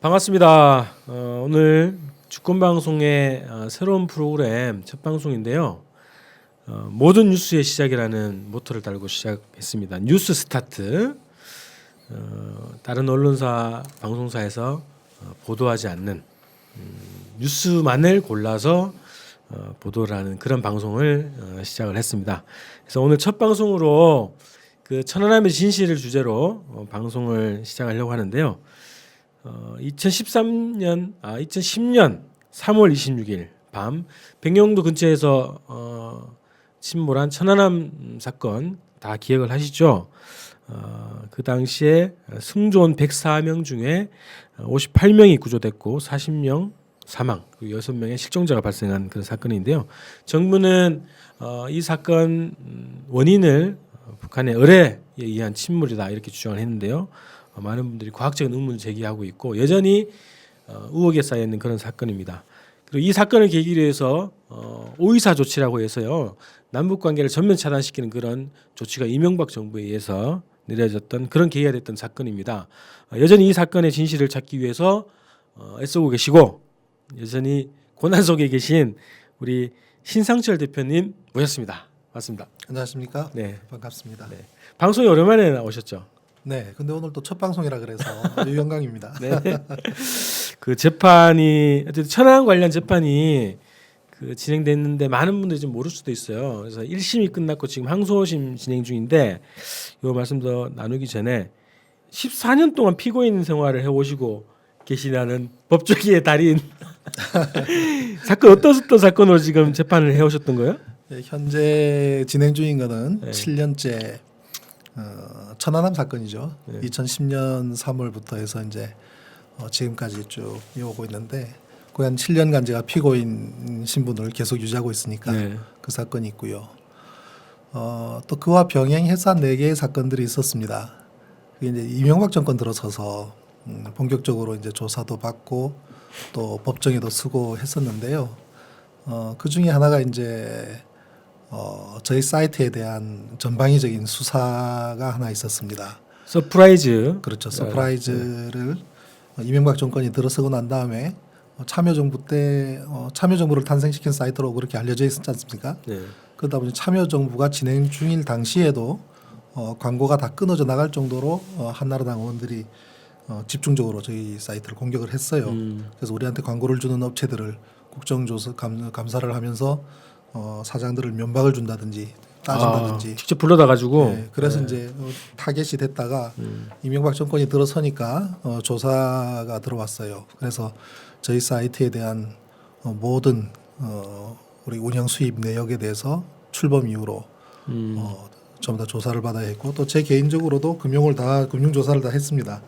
반갑습니다. 오늘 주권방송의 새로운 프로그램 첫 방송인데요. 모든 뉴스의 시작이라는 모토를 달고 시작했습니다. 뉴스 스타트. 다른 언론사, 방송사에서 보도하지 않는 뉴스만을 골라서 보도를 하는 그런 방송을 시작을 했습니다. 그래서 오늘 첫 방송으로 그 천안함의 진실을 주제로 방송을 시작하려고 하는데요. 2010년 3월 26일 밤 백령도 근처에서 침몰한 천안함 사건 다 기억을 하시죠? 그 당시에 승조원 104명 중에 58명이 구조됐고 40명 사망, 6명의 실종자가 발생한 그런 사건인데요. 정부는 이 사건 원인을 북한의 어뢰에 의한 침몰이다 이렇게 주장을 했는데요. 많은 분들이 과학적인 의문을 제기하고 있고 여전히 의혹에 쌓여 있는 그런 사건입니다. 그리고 이 사건을 계기로 해서 오이사 조치라고 해서요. 남북 관계를 전면 차단시키는 그런 조치가 이명박 정부에 의해서 내려졌던 그런 계기가 됐던 사건입니다. 여전히 이 사건의 진실을 찾기 위해서 애쓰고 계시고 여전히 고난 속에 계신 우리 신상철 대표님 모셨습니다. 반갑습니다. 안녕하십니까? 네. 반갑습니다. 네. 방송에 오랜만에 나오셨죠? 네, 근데 오늘 또 첫 방송이라 그래서 아주 영광입니다. 네. 그 재판이 어쨌든 천안 관련 재판이 그 진행됐는데 많은 분들이 좀 모를 수도 있어요. 그래서 1심이 끝났고 지금 항소심 진행 중인데 요 말씀 더 나누기 전에 14년 동안 피고인 생활을 해오시고 계시다는 법조계의 달인 사건 어떤 사건으로 지금 재판을 해오셨던 거예요? 네, 현재 진행 중인 거는 네. 7년째 천안함 사건이죠. 네. 2010년 3월부터 해서 이제 지금까지 쭉 이어오고 있는데 거의 한 7년간 제가 피고인 신분을 계속 유지하고 있으니까 네. 그 사건이 있고요. 또 그와 병행해서 한 4개의 사건들이 있었습니다. 그게 이제 이명박 정권 들어서서 본격적으로 이제 조사도 받고 또 법정에도 쓰고 했었는데요. 그 중에 하나가 이제 저희 사이트에 대한 전방위적인 수사가 하나 있었습니다. 서프라이즈. 그렇죠. 서프라이즈를 이명박 정권이 들어서고 난 다음에 참여정부 때 참여정부를 탄생시킨 사이트로 그렇게 알려져 있었지 않습니까? 네. 그러다 보니 참여정부가 진행 중일 당시에도 광고가 다 끊어져 나갈 정도로 한나라당 의원들이 집중적으로 저희 사이트를 공격을 했어요. 그래서 우리한테 광고를 주는 업체들을 국정조사 감사를 하면서 사장들을 면박을 준다든지 따진다든지 직접 불러다 가지고. 네, 그래서 이제 타겟이 됐다가 이명박 정권이 들어서니까 조사가 들어왔어요. 그래서 저희 사이트에 대한 모든 우리 운영 수입 내역에 대해서 출범 이후로 전부 다 조사를 받아야 했고 또 제 개인적으로도 금융 조사를 다 했습니다.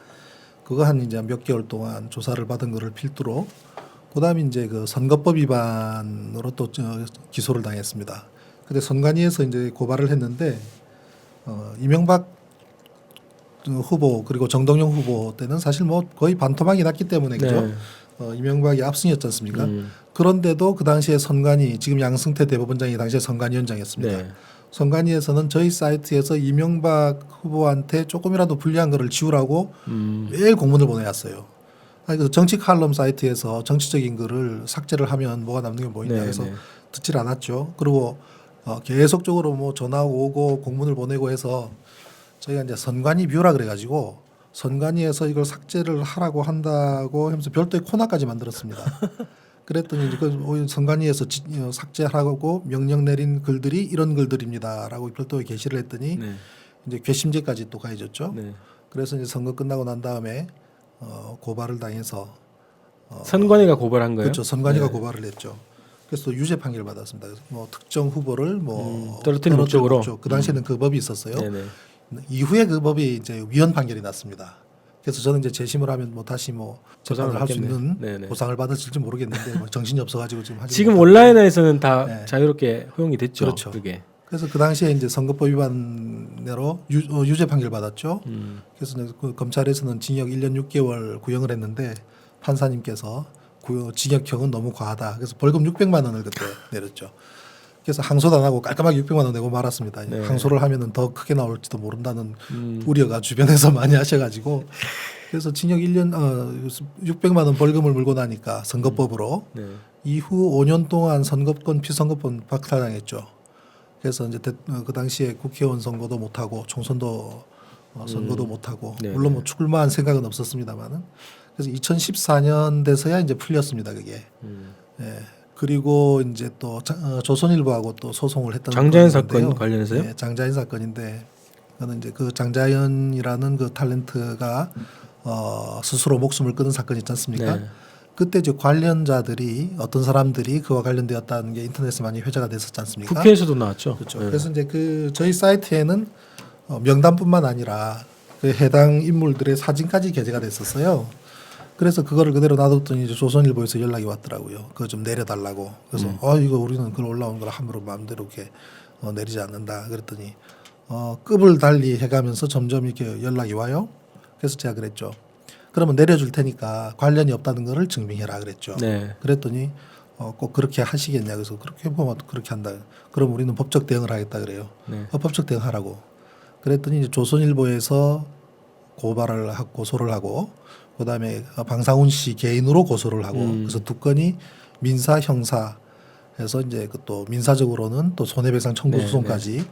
그거 한 이제 몇 개월 동안 조사를 받은 거를 필두로 그다음에 이제 그 선거법 위반으로 또 기소를 당했습니다. 근데 선관위에서 이제 고발을 했는데 이명박 후보 그리고 정동영 후보 때는 사실 뭐 거의 반토막이 났기 때문에 그죠? 네. 이명박이 압승이었지 않습니까? 그런데도 그 당시에 선관위 지금 양승태 대법원장이 당시에 선관위원장이었습니다. 네. 선관위에서는 저희 사이트에서 이명박 후보한테 조금이라도 불리한 거를 지우라고 매일 공문을 보내왔어요. 그래서 정치 칼럼 사이트에서 정치적인 거를 삭제를 하면 뭐가 남는 게 뭐 있냐 해서 듣질 않았죠. 그리고 계속적으로 뭐 전화 오고 공문을 보내고 해서 저희가 이제 선관위 뷰라 그래가지고 선관위에서 이걸 삭제를 하라고 한다고 하면서 별도의 코너까지 만들었습니다. 그랬더니 이제 그 선관위에서 삭제하라고 명령 내린 글들이 이런 글들입니다라고 별도의 게시를 했더니 네. 이제 괘씸죄까지 또 가해졌죠. 네. 그래서 이제 선거 끝나고 난 다음에 고발을 당해서 선관위가 고발한 거예요? 그렇죠. 선관위가 네. 고발을 했죠. 그래서 또 유죄 판결을 받았습니다. 그래서 뭐 특정 후보를 뭐 떨어뜨린 목적으로. 그 당시에는 그 법이 있었어요. 네네. 이후에 그 법이 이제 위헌 판결이 났습니다. 그래서 저는 이제 재심을 하면 뭐 다시 뭐 재판을 할 수 있는 네네. 보상을 받았을지 모르겠는데 뭐 정신이 없어가지고 지금 하지 지금 못하고. 온라인에서는 다 네. 자유롭게 허용이 됐죠. 그렇죠. 그게. 그래서 그 당시에 이제 선거법 위반으로 유죄 판결 받았죠. 그래서 그 검찰에서는 징역 1년 6개월 구형을 했는데 판사님께서 징역형은 너무 과하다. 그래서 벌금 600만 원을 그때 내렸죠. 그래서 항소도 안 하고 깔끔하게 600만 원 내고 말았습니다. 네. 항소를 하면은 더 크게 나올지도 모른다는 우려가 주변에서 많이 하셔가지고 그래서 징역 1년 600만 원 벌금을 물고 나니까 선거법으로 네. 이후 5년 동안 선거권 피선거권 박탈당했죠. 그래서 이제 그 당시에 국회의원 선거도 못 하고 총선도 선거도 못 하고 네, 물론 뭐 출마한 생각은 없었습니다만은 그래서 2014년 돼서야 이제 풀렸습니다 그게. 예. 그리고 이제 또 조선일보하고 또 소송을 했던 장자연 건데요. 사건 관련해서요? 예, 장자연 사건인데 그는 이제 그 장자연이라는 그 탤런트가 스스로 목숨을 끊은 사건이 있지 않습니까? 네. 그때 이제 관련자들이 어떤 사람들이 그와 관련되었다는 게 인터넷에 많이 회자가 됐었지 않습니까? 국회에서도 나왔죠. 그렇죠. 네. 그래서 이제 그 저희 사이트에는 명단뿐만 아니라 그 해당 인물들의 사진까지 게재가 됐었어요. 그래서 그거를 그대로 놔뒀더니 이제 조선일보에서 연락이 왔더라고요. 그거 좀 내려달라고. 그래서 이거 우리는 글 올라온 걸 함부로 마음대로 이렇게 내리지 않는다. 그랬더니 급을 달리 해가면서 점점 이렇게 연락이 와요. 그래서 제가 그랬죠. 그러면 내려줄 테니까 관련이 없다는 거를 증명해라 그랬죠. 네. 그랬더니 꼭 그렇게 하시겠냐. 그래서 그렇게 보면 그렇게 한다. 그럼 우리는 법적 대응을 하겠다 그래요. 네. 법적 대응하라고. 그랬더니 이제 조선일보에서 고소를 하고 그다음에 방상훈 씨 개인으로 고소를 하고 그래서 두 건이 민사 형사 해서 이제 그 또 민사적으로는 또 손해배상 청구 네, 소송까지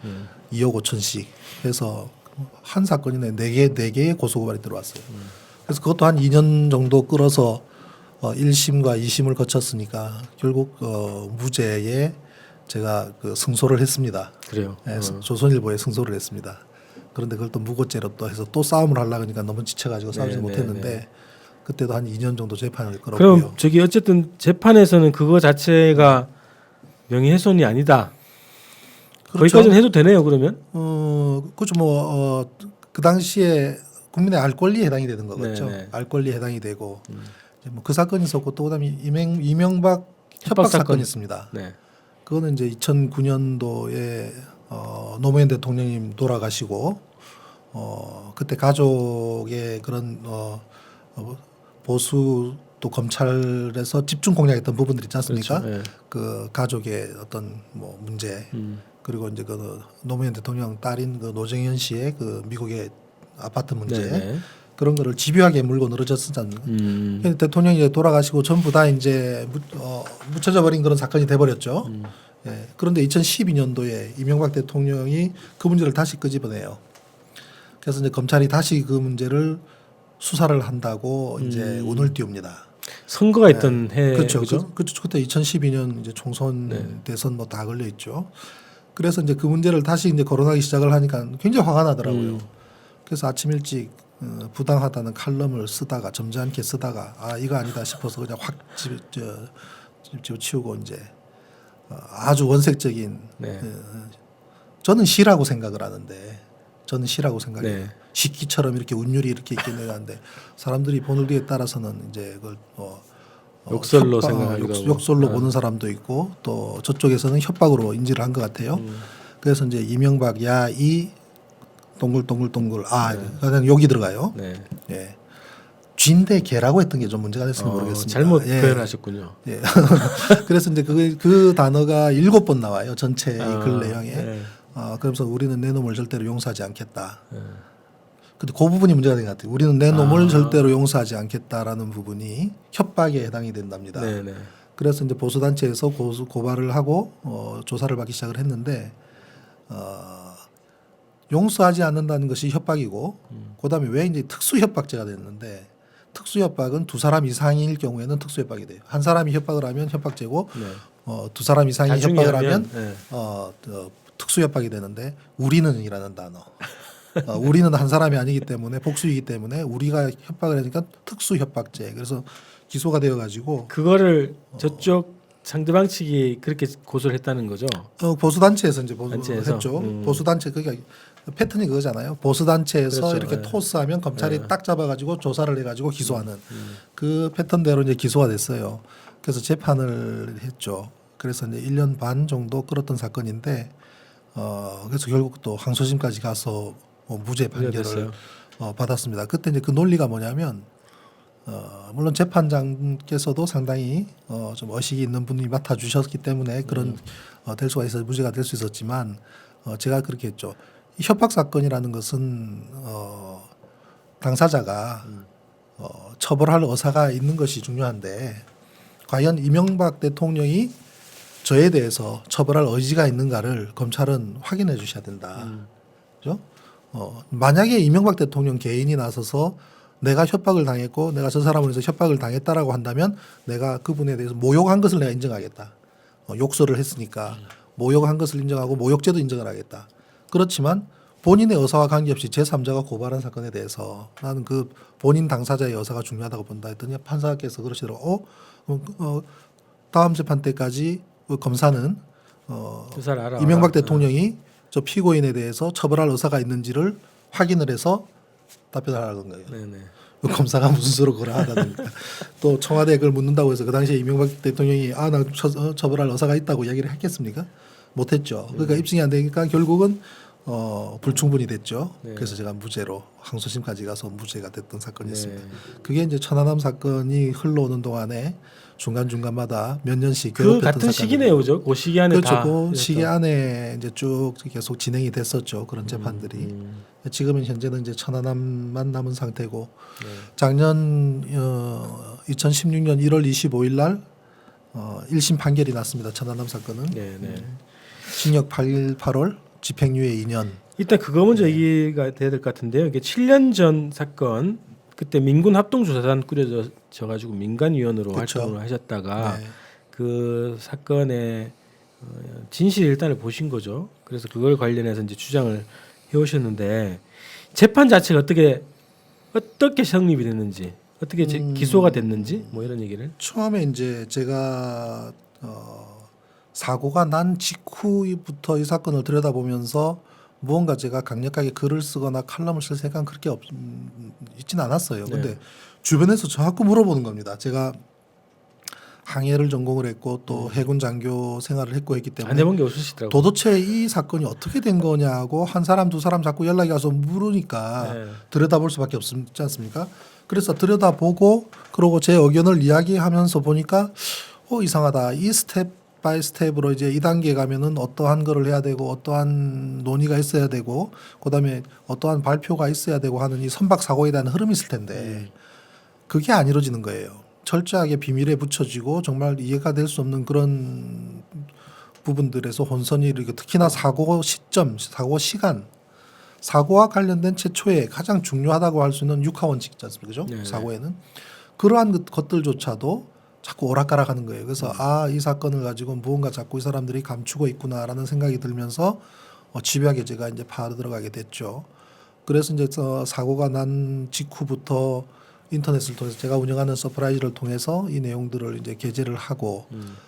2억 5천씩 해서 한 사건이네 네 개의 고소고발이 들어왔어요. 그래서 그것도 한 2년 정도 끌어서 1심과 2심을 거쳤으니까 결국 무죄에 제가 그 승소를 했습니다. 그래요. 네, 조선일보에 승소를 했습니다. 그런데 그걸 또 무고죄로 또 해서 또 싸움을 하려고 하니까 너무 지쳐가지고 싸우지 네, 못했는데 네. 그때도 한 2년 정도 재판을 끌었고요. 그럼 저기 어쨌든 재판에서는 그거 자체가 명예훼손이 아니다. 그렇죠. 거기까지는 해도 되네요. 그러면. 그렇죠. 그 당시에 국민의 알 권리에 해당이 되는 거겠죠. 네, 네. 알 권리에 해당이 되고 이제 뭐 그 사건이 있었고 또 그다음에 이명박 협박 사건. 사건이 있습니다. 네. 그거는 이제 2009년도에 노무현 대통령님 돌아가시고 그때 가족의 그런 보수 또 검찰에서 집중 공략했던 부분들 있지 않습니까? 그렇죠. 네. 그 가족의 어떤 뭐 문제 그리고 이제 그 노무현 대통령 딸인 그 노정현 씨의 그 미국의 아파트 문제 네. 그런 거를 집요하게 물고 늘어졌었잖아요. 대통령이 돌아가시고 전부 다 이제 묻혀져 버린 그런 사건이 돼버렸죠. 예. 그런데 2012년도에 이명박 대통령이 그 문제를 다시 끄집어내요. 그래서 이제 검찰이 다시 그 문제를 수사를 한다고 이제 운을 띄웁니다. 선거가 있던 해. 그렇죠. 그죠? 그때 2012년 이제 총선 네. 대선 뭐 다 걸려 있죠. 그래서 이제 그 문제를 다시 이제 거론하기 시작을 하니까 굉장히 화가 나더라고요. 그래서 아침 일찍 부당하다는 칼럼을 쓰다가 점잖게 쓰다가 이거 아니다 싶어서 그냥 확 집어치우고 이제 아주 원색적인 네. 저는 시라고 생각을 하는데 저는 시라고 생각해요. 네. 식기처럼 이렇게 운율이 이렇게 있게 내가는데 사람들이 보는 뒤에 따라서는 이제 그걸 욕설로 생각하기도 하고. 욕설로 보는 사람도 있고 또 저쪽에서는 협박으로 인지를 한 것 같아요. 그래서 이제 이명박 야이 동글동글동글 그냥 욕이 들어가요. 네. 예. 쥐인데 개라고 했던 게 좀 문제가 됐으면 모르겠습니다. 잘못 예. 표현하셨군요. 예. 그래서 이제 그 단어가 7번 나와요. 전체 이 글 내용에. 네. 그러면서 우리는 내 놈을 절대로 용서하지 않겠다. 근데 그 부분이 문제가 된 것 같아요. 우리는 내 놈을 절대로 용서하지 않겠다라는 부분이 협박에 해당이 된답니다. 네, 네. 그래서 이제 보수단체에서 고발을 하고 조사를 받기 시작을 했는데 용서하지 않는다는 것이 협박이고 그다음에 왜 이제 특수협박죄가 됐는데 특수협박은 두 사람 이상일 경우에는 특수협박이 돼요. 한 사람이 협박을 하면 협박죄고 네. 두 사람 이상이 나중에 협박을 하면 네. 특수협박이 되는데 우리는이라는 단어. 우리는 한 사람이 아니기 때문에 복수이기 때문에 우리가 협박을 하니까 특수협박죄. 그래서 기소가 되어가지고 그거를 저쪽 상대방 측이 그렇게 고소를 했다는 거죠. 보수단체에서 이제 단체에서? 했죠. 보수단체 그게 패턴이 그거잖아요. 보수단체에서 그렇죠. 이렇게 네. 토스하면 검찰이 딱 잡아가지고 조사를 해가지고 기소하는 그 패턴대로 이제 기소가 됐어요. 그래서 재판을 했죠. 그래서 이제 1년 반 정도 끌었던 사건인데 그래서 결국 또 항소심까지 가서 무죄 판결을 됐어요. 받았습니다. 그때 이제 그 논리가 뭐냐면 물론 재판장께서도 상당히 좀 의식이 있는 분이 맡아주셨기 때문에 그런 될 수가 있어 무죄가 될 수 있었지만 제가 그렇게 했죠. 이 협박 사건이라는 것은 당사자가 처벌할 의사가 있는 것이 중요한데 과연 이명박 대통령이 저에 대해서 처벌할 의지가 있는가를 검찰은 확인해 주셔야 된다. 그죠? 만약에 이명박 대통령 개인이 나서서 내가 협박을 당했고 내가 저 사람을 해서 협박을 당했다라고 한다면 내가 그분에 대해서 모욕한 것을 내가 인정하겠다. 욕설을 했으니까 모욕한 것을 인정하고 모욕죄도 인정을 하겠다. 그렇지만 본인의 의사와 관계없이 제3자가 고발한 사건에 대해서 나는 그 본인 당사자의 의사가 중요하다고 본다 했더니 판사께서 그러시더라고. 다음 재판 때까지 검사는 조사를 알아. 이명박 대통령이 저 피고인에 대해서 처벌할 의사가 있는지를 확인을 해서 답변을 하라는 거예요. 네네. 검사가 무슨 수로 그걸 하다니까. 또 청와대에 그걸 묻는다고 해서 그 당시에 이명박 대통령이 나 처벌할 의사가 있다고 이야기를 했겠습니까? 못했죠. 그러니까 입증이 안 되니까 결국은 불충분히 됐죠. 네. 그래서 제가 무죄로 항소심까지 가서 무죄가 됐던 사건이었습니다. 네. 그게 이제 천안함 사건이 흘러오는 동안에 중간중간마다 몇 년씩 그 괴롭혔던 같은 사건이 시기네요, 그죠? 그 시기 안에 그렇죠. 다. 그 시기 안에 이제 쭉 계속 진행이 됐었죠. 그런 재판들이. 지금은 현재는 이제 천안함만 남은 상태고 네. 작년 2016년 1월 25일 날 1심 판결이 났습니다. 천안함 사건은 네네. 징역 8일 8월 집행유예 2년. 일단 그거 먼저 얘기가 돼야 될 것 같은데요. 이게 7년 전 사건 그때 민군 합동조사단 꾸려져 가지고 민간위원으로 그렇죠. 활동을 하셨다가 네. 그 사건의 진실 일단을 보신 거죠. 그래서 그걸 관련해서 이제 주장을 해오셨는데 재판 자체가 어떻게 성립이 됐는지, 어떻게 기소가 됐는지 뭐 이런 얘기를. 처음에 이제 제가 사고가 난 직후부터 이 사건을 들여다보면서 무언가 제가 강력하게 글을 쓰거나 칼럼을 쓸 생각은 그렇게 있지는 않았어요. 네. 근데 주변에서 자꾸 물어보는 겁니다. 제가 항해를 전공을 했고 또 해군 장교 생활을 했고 했기 때문에 안 해본 게 없으시더라고요. 도대체 이 사건이 어떻게 된 거냐고 한 사람 두 사람 자꾸 연락이 와서 물으니까 네. 들여다볼 수밖에 없지 않습니까? 그래서 들여다보고 그러고 제 의견을 이야기하면서 보니까 이상하다. 이 스텝 바이 스텝으로 이제 2단계 가면은 어떠한 거를 해야 되고 어떠한 논의가 있어야 되고 그다음에 어떠한 발표가 있어야 되고 하는 이 선박 사고에 대한 흐름이 있을 텐데 그게 안 이루어지는 거예요. 철저하게 비밀에 붙여지고 정말 이해가 될 수 없는 그런 부분들에서 혼선이 일으키고 특히나 사고 시점, 사고 시간, 사고와 관련된 최초의 가장 중요하다고 할 수 있는 육하원칙 있지 않습니까? 그죠? 네. 사고에는 그러한 것들조차도 자꾸 오락가락하는 거예요. 그래서 이 사건을 가지고 무언가 자꾸 이 사람들이 감추고 있구나라는 생각이 들면서 집요하게 제가 이제 파들어가게 됐죠. 그래서 이제 사고가 난 직후부터 인터넷을 통해서 제가 운영하는 서프라이즈를 통해서 이 내용들을 이제 게재를 하고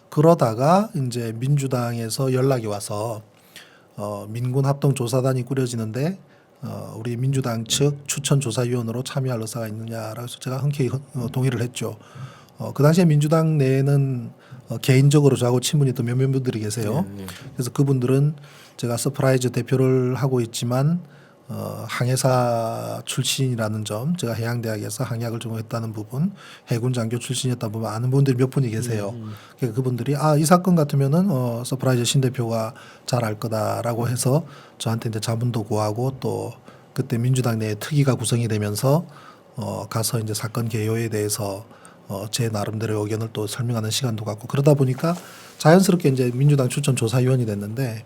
그러다가 이제 민주당에서 연락이 와서 민군 합동조사단이 꾸려지는데 우리 민주당 측 추천조사위원으로 참여할 의사가 있느냐라고 해서 제가 흔쾌히 동의를 했죠. 그 당시에 민주당 내에는 개인적으로 저하고 친분이 있던 몇몇 분들이 계세요. 네. 그래서 그분들은 제가 서프라이즈 대표를 하고 있지만 항해사 출신이라는 점, 제가 해양대학에서 항해학을 전공했다는 부분, 해군 장교 출신이었다는 부분 아는 분들이 몇 분이 계세요. 그러니까 그분들이 이 사건 같으면은 서프라이즈 신 대표가 잘 알 거다라고 해서 저한테 이제 자문도 구하고 또 그때 민주당 내에 특위가 구성이 되면서 가서 이제 사건 개요에 대해서 제 나름대로 의견을 또 설명하는 시간도 갖고 그러다 보니까 자연스럽게 이제 민주당 추천 조사위원이 됐는데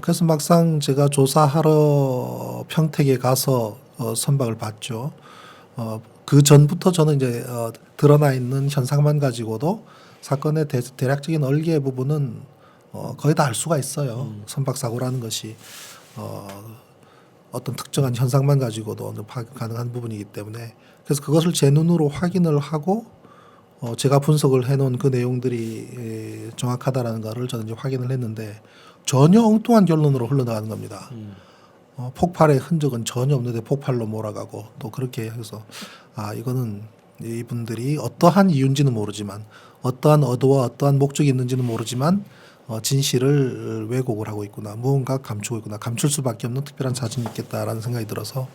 그래서 막상 제가 조사하러 평택에 가서 선박을 봤죠. 그 전부터 저는 이제 드러나 있는 현상만 가지고도 사건의 대략적인 얼개 부분은 거의 다 알 수가 있어요. 선박 사고라는 것이 어떤 특정한 현상만 가지고도 가능한 부분이기 때문에 그래서 그것을 제 눈으로 확인을 하고 제가 분석을 해놓은 그 내용들이 정확하다라는 것을 저는 이제 확인을 했는데 전혀 엉뚱한 결론으로 흘러나가는 겁니다. 폭발의 흔적은 전혀 없는데 폭발로 몰아가고 또 그렇게 해서 이거는 이분들이 어떠한 이유인지는 모르지만 어떠한 의도와 어떠한 목적이 있는지는 모르지만 진실을 왜곡을 하고 있구나. 무언가 감추고 있구나. 감출 수밖에 없는 특별한 사정이 있겠다라는 생각이 들어서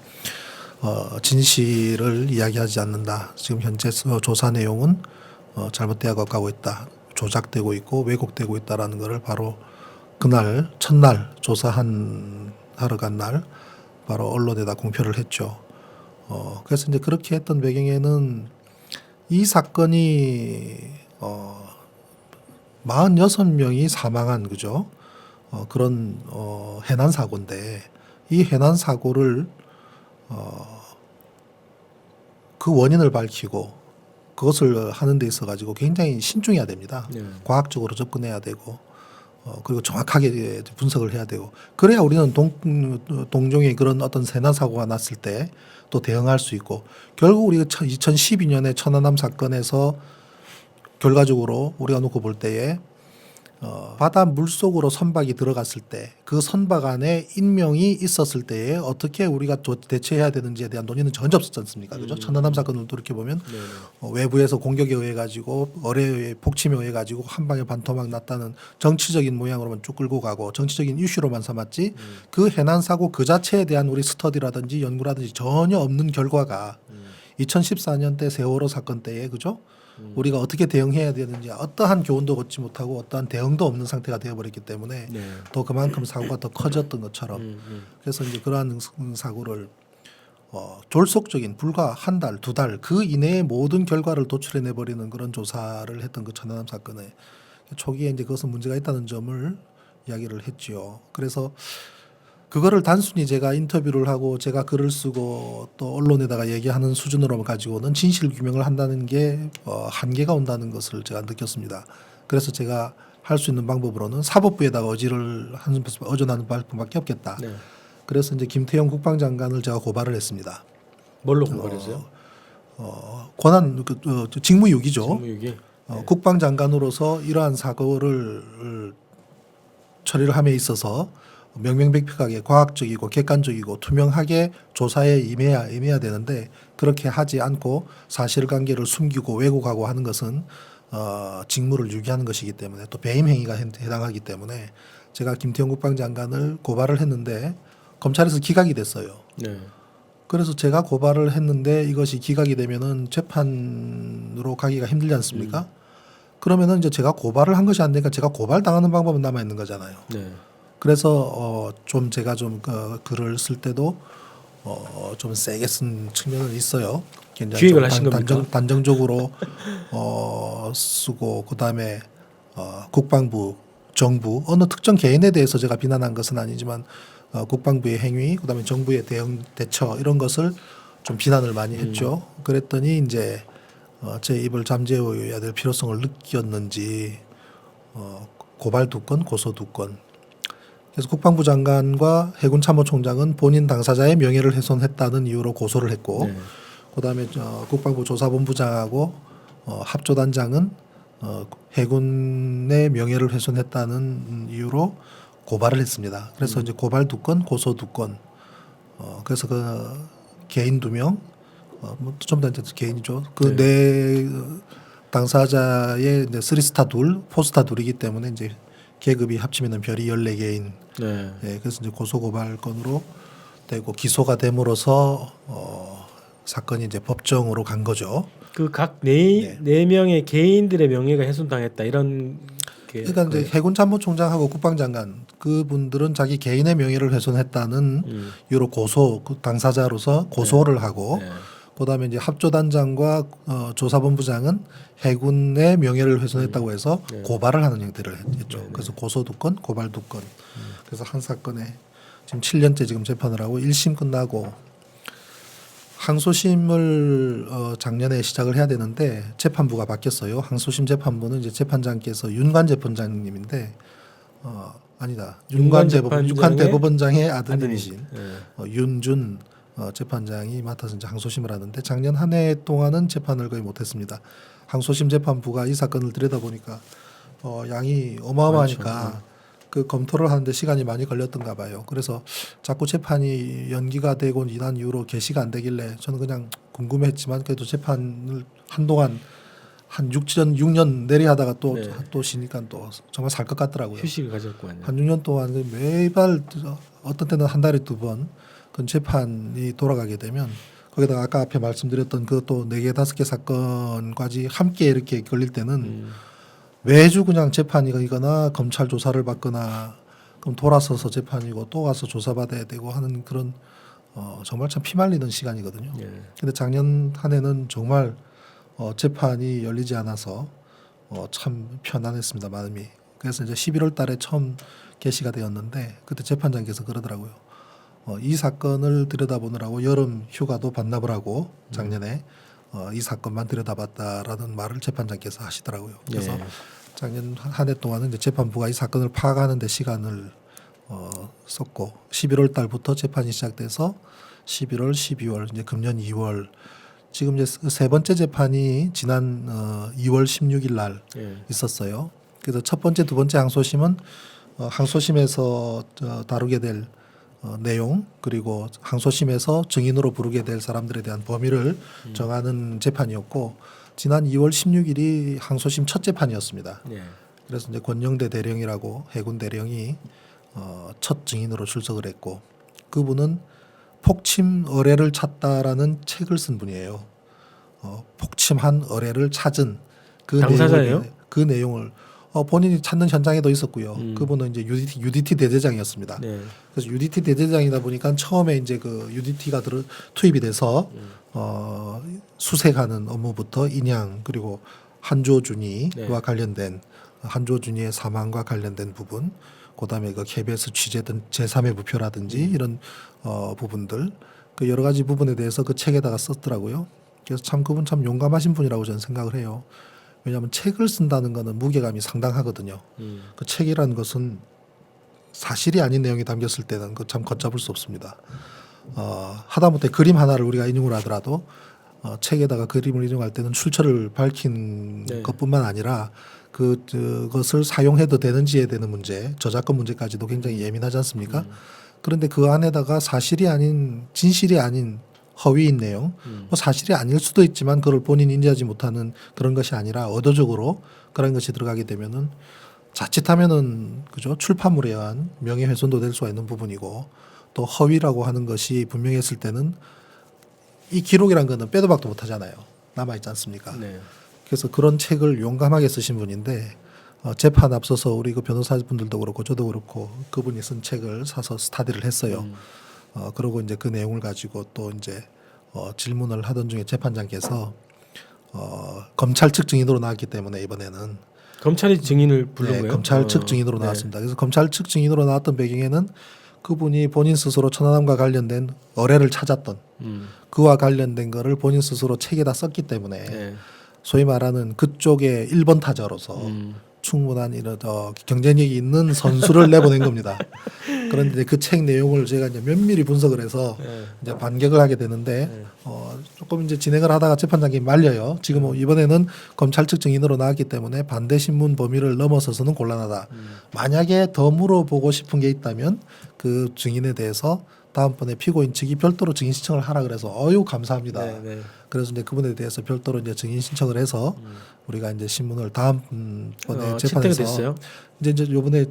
진실을 이야기하지 않는다. 지금 현재 조사 내용은 잘못되어 가고 있다. 조작되고 있고 왜곡되고 있다라는 것을 바로 그날 첫날 조사하러 간 날 바로 언론에다 공표를 했죠. 그래서 이제 그렇게 했던 배경에는 이 사건이 46명이 사망한 그죠? 그런 해난 사고인데 이 해난 사고를 그 원인을 밝히고 그것을 하는 데 있어 가지고 굉장히 신중해야 됩니다. 네. 과학적으로 접근해야 되고 그리고 정확하게 분석을 해야 되고 그래야 우리는 동종의 그런 어떤 세난 사고가 났을 때 또 대응할 수 있고 결국 우리가 2012년에 천안함 사건에서 결과적으로 우리가 놓고 볼 때에 바다 물속으로 선박이 들어갔을 때 그 선박 안에 인명이 있었을 때에 어떻게 우리가 대처해야 되는지에 대한 논의는 전혀 없었지 않습니까? 그죠? 천안함 사건을 돌이켜 보면 외부에서 공격에 의해 가지고 어뢰의 폭침에 의해 가지고 한 방에 반토막 났다는 정치적인 모양으로만 쭉 끌고 가고 정치적인 이슈로만 삼았지 그 해난 사고 그 자체에 대한 우리 스터디라든지 연구라든지 전혀 없는 결과가 2014년 때 세월호 사건 때에 그죠? 우리가 어떻게 대응해야 되는지 어떠한 교훈도 얻지 못하고 어떠한 대응도 없는 상태가 되어버렸기 때문에 네. 또 그만큼 사고가 더 커졌던 것처럼 그래서 이제 그러한 사고를 졸속적인 불과 한 달, 두 달 그 이내에 모든 결과를 도출해내 버리는 그런 조사를 했던 그 천안함 사건에 초기에 이제 그것은 문제가 있다는 점을 이야기를 했지요. 그래서 그거를 단순히 제가 인터뷰를 하고 제가 글을 쓰고 또 언론에다가 얘기하는 수준으로 가지고는 진실 규명을 한다는 게 한계가 온다는 것을 제가 느꼈습니다. 그래서 제가 할 수 있는 방법으로는 사법부에다가 의존하는 방법밖에 없겠다. 네. 그래서 이제 김태형 국방장관을 제가 고발을 했습니다. 뭘로 고발했어요? 권한 직무유기죠. 직무유기. 국방장관으로서 이러한 사고를 처리를 함에 있어서 명명백백하게 과학적이고 객관적이고 투명하게 조사에 임해야 되는데 그렇게 하지 않고 사실관계를 숨기고 왜곡하고 하는 것은 직무를 유기하는 것이기 때문에 또 배임 행위가 해당하기 때문에 제가 김태형 국방장관을 고발을 했는데 검찰에서 기각이 됐어요. 네. 그래서 제가 고발을 했는데 이것이 기각이 되면은 재판으로 가기가 힘들지 않습니까? 그러면은 이제 제가 고발을 한 것이 안 되니까 제가 고발당하는 방법은 남아 있는 거잖아요. 네. 그래서 좀 제가 좀 글을 쓸 때도 좀 세게 쓴 측면은 있어요. 굉장히 기획을 좀 하신 겁니까? 단정적으로 쓰고 그다음에 국방부, 정부 어느 특정 개인에 대해서 제가 비난한 것은 아니지만 국방부의 행위, 그다음에 정부의 대처 이런 것을 좀 비난을 많이 했죠. 그랬더니 이제 제 입을 잠재워야 될 필요성을 느꼈는지 고발 2건, 고소 2건. 그래서 국방부 장관과 해군 참모총장은 본인 당사자의 명예를 훼손했다는 이유로 고소를 했고, 네. 그다음에 국방부 조사본부장하고 합조단장은 해군의 명예를 훼손했다는 이유로 고발을 했습니다. 그래서 이제 고발 2건, 고소 2건. 그래서 그 개인 2명, 좀 더 개인이죠. 그 네 당사자의 이제 3스타 2, 4스타 2이기 때문에 이제 계급이 합치면 별이 14개인. 네. 예, 그래서 이제 고소 고발 건으로 되고 기소가 됨으로써 사건이 이제 법정으로 간 거죠. 그 각 네 명의 개인들의 명예가 훼손당했다 이런 게 그러니까 이제 해군 참모총장하고 국방장관 그분들은 자기 개인의 명예를 훼손했다는 이유로 그 당사자로서 고소를 하고 네. 그다음에 이제 합조단장과 조사본부장은 해군의 명예를 훼손했다고 해서 고발을 하는 형태를 했죠. 그래서 고소 2건, 고발 2건. 그래서 한 사건에 지금 7년째 지금 재판을 하고 1심 끝나고 항소심을 작년에 시작을 해야 되는데 재판부가 바뀌었어요. 항소심 재판부는 이제 재판장께서 윤관 재판장님인데 아니다. 윤관 대법원장의 아드님이신 윤준 재판장이 맡아서 이제 항소심을 하는데 작년 한 해 동안은 재판을 거의 못했습니다. 항소심 재판부가 이 사건을 들여다보니까 양이 어마어마하니까 그 검토를 하는데 시간이 많이 걸렸던가 봐요. 그래서 자꾸 재판이 연기가 되고 이런 이유로 개시가 안 되길래 저는 그냥 궁금했지만 그래도 재판을 한동안 한 6년 내리하다가 또 쉬니까 또 정말 살 것 같더라고요. 휴식을 가졌고 한 6년 동안 매달 어떤 때는 한 달에 2번 그 재판이 돌아가게 되면 거기다가 아까 앞에 말씀드렸던 그 또 4개 5개 사건까지 함께 이렇게 걸릴 때는 매주 그냥 재판이거나 검찰 조사를 받거나 그럼 돌아서서 재판이고 또 가서 조사받아야 되고 하는 그런 정말 참 피말리는 시간이거든요. 예. 근데 작년 한 해는 정말 재판이 열리지 않아서 참 편안했습니다, 마음이. 그래서 이제 11월 달에 처음 개시가 되었는데 그때 재판장께서 그러더라고요. 이 사건을 들여다보느라고 여름 휴가도 반납을 하고 작년에 이 사건만 들여다봤다라는 말을 재판장께서 하시더라고요. 그래서 예. 작년 한 해 동안은 이제 재판부가 이 사건을 파악하는 데 시간을 썼고 11월 달부터 재판이 시작돼서 11월, 12월 이제 금년 2월 지금 이제 세 번째 재판이 지난 2월 16일 날 예. 있었어요. 그래서 첫 번째, 두 번째 항소심은 항소심에서 다루게 될 내용 그리고 항소심에서 증인으로 부르게 될 사람들에 대한 범위를 정하는 재판이었고 지난 2월 16일이 항소심 첫 재판이었습니다. 예. 그래서 이제 권영대 대령이라고 해군 대령이 첫 증인으로 출석을 했고 그분은 폭침 의뢰를 찾다라는 책을 쓴 분이에요. 폭침한 의뢰를 찾은 그 당사자예요? 그 내용을 본인이 찾는 현장에도 있었고요. 그분은 이제 UDT 대대장이었습니다. 네. 그래서 UDT 대대장이다 보니까 처음에 이제 그 UDT가 투입이 돼서 수색하는 업무부터 인양 그리고 한조준이와 네. 관련된 한조준이의 사망과 관련된 부분, 그다음에 그 KBS 취재든 제3의 부표라든지 이런 부분들 그 여러 가지 부분에 대해서 그 책에다가 썼더라고요. 그래서 참 그분 참 용감하신 분이라고 저는 생각을 해요. 왜냐하면 책을 쓴다는 거는 무게감이 상당하거든요. 그 책이라는 것은 사실이 아닌 내용이 담겼을 때는 그 참 걷잡을 수 없습니다. 하다못해 그림 하나를 우리가 인용을 하더라도 책에다가 그림을 인용할 때는 출처를 밝힌 네. 것뿐만 아니라 그것을 사용해도 되는지에 대한 문제, 저작권 문제까지도 굉장히 예민하지 않습니까? 그런데 그 안에다가 사실이 아닌 진실이 아닌 허위인 내용, 뭐 사실이 아닐 수도 있지만 그걸 본인이 인지하지 못하는 그런 것이 아니라 의도적으로 그런 것이 들어가게 되면은 자칫하면은 그죠 출판물에 의한 명예훼손도 될 수가 있는 부분이고 또 허위라고 하는 것이 분명했을 때는 이 기록이란 거는 빼도 박도 못 하잖아요. 남아 있지 않습니까? 네. 그래서 그런 책을 용감하게 쓰신 분인데 재판 앞서서 우리 그 변호사분들도 그렇고 저도 그렇고 그분이 쓴 책을 사서 스타디를 했어요. 그러고 이제 그 내용을 가지고 또 이제 질문을 하던 중에 재판장께서 검찰 측 증인으로 나왔기 때문에 이번에는 검찰이 증인을 부른 네, 거예요? 검찰 측 증인으로 나왔습니다. 그래서 검찰 측 증인으로 나왔던 배경에는 그분이 본인 스스로 천안함과 관련된 의뢰를 찾았던 그와 관련된 거를 본인 스스로 책에다 썼기 때문에 네. 소위 말하는 그쪽의 1번 타자로서 충분한 이런 경쟁력이 있는 선수를 내보낸 겁니다. 그런데 그 책 내용을 제가 이제 면밀히 분석을 해서 네. 이제 반격을 하게 되는데 조금 이제 진행을 하다가 재판장이 말려요. 지금 이번에는 검찰 측 증인으로 나왔기 때문에 반대 신문 범위를 넘어서서는 곤란하다. 만약에 더 물어보고 싶은 게 있다면 그 증인에 대해서 다음번에 피고인 측이 별도로 증인 신청을 하라 그래서 어유 감사합니다. 네, 네. 그래서 이제 그분에 대해서 별도로 이제 증인 신청을 해서 우리가 이제 신문을 다음번에 채택이 재판에서 됐어요? 이제 요번에